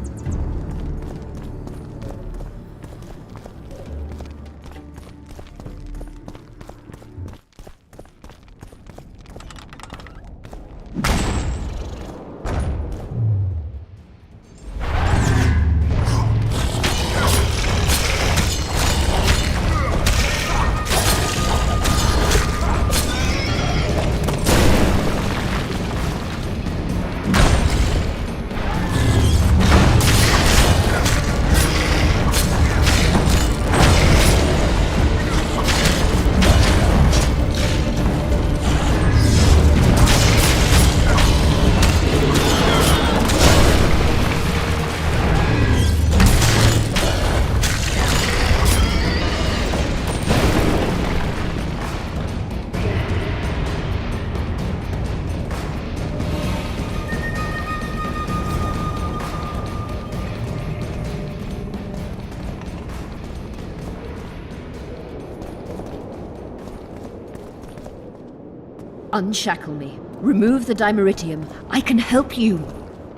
Unshackle me. Remove the Dimeritium. I can help you.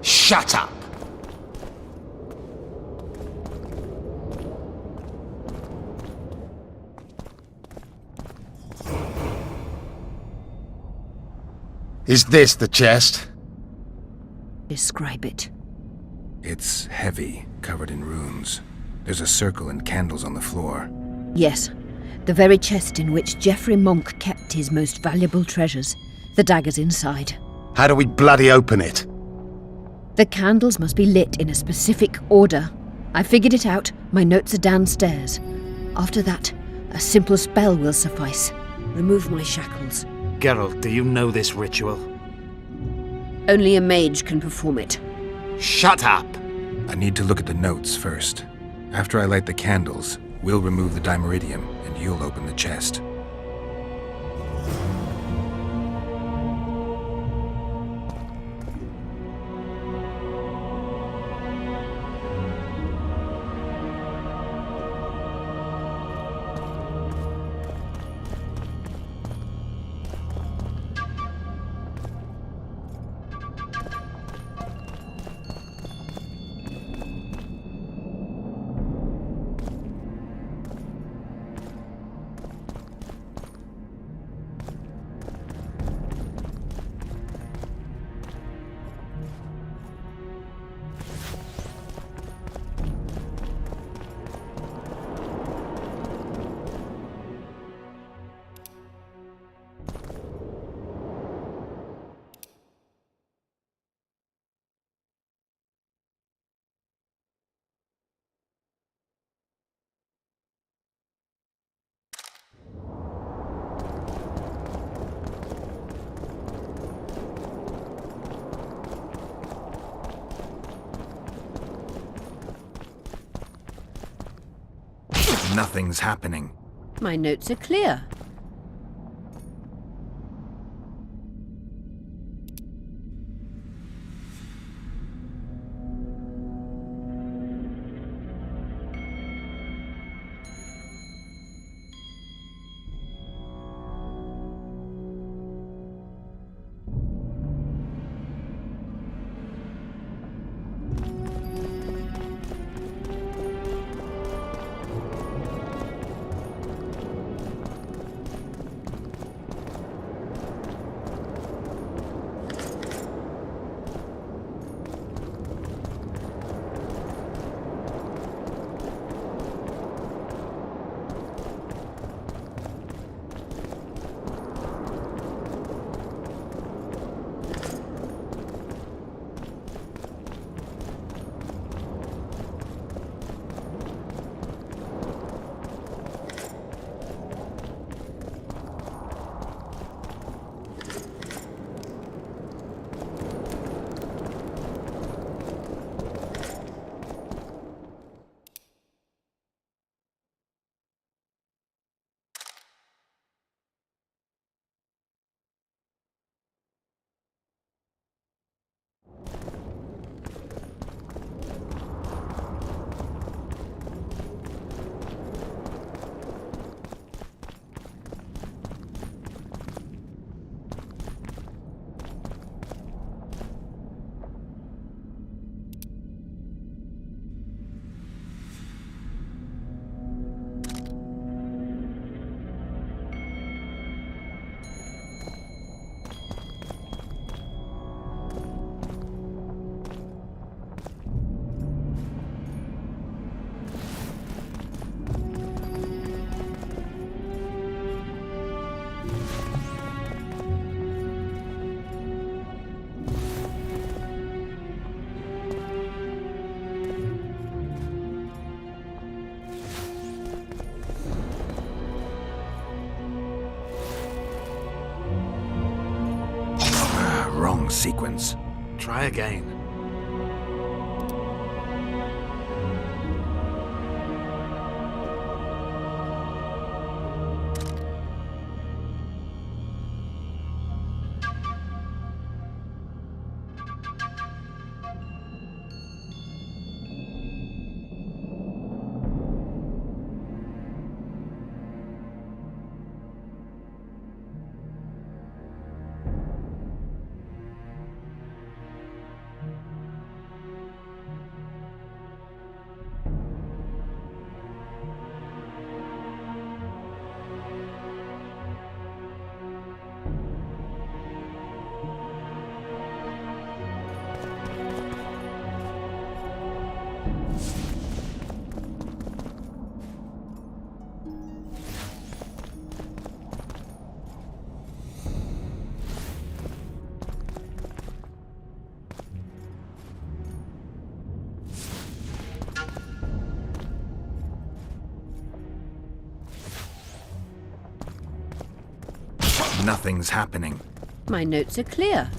Shut up! Is this the chest? Describe it. It's heavy, covered in runes. There's a circle and candles on the floor. Yes. The very chest in which Geoffrey Monk kept his most valuable treasures. The dagger's inside. How do we bloody open it? The candles must be lit in a specific order. I figured it out. My notes are downstairs. After that, a simple spell will suffice. Remove my shackles. Geralt, do you know this ritual? Only a mage can perform it. Shut up! I need to look at the notes first. After I light the candles, we'll remove the Dimeritium, and you'll open the chest. Nothing's happening. My notes are clear. Wrong sequence. Try again. Nothing's happening. My notes are clear.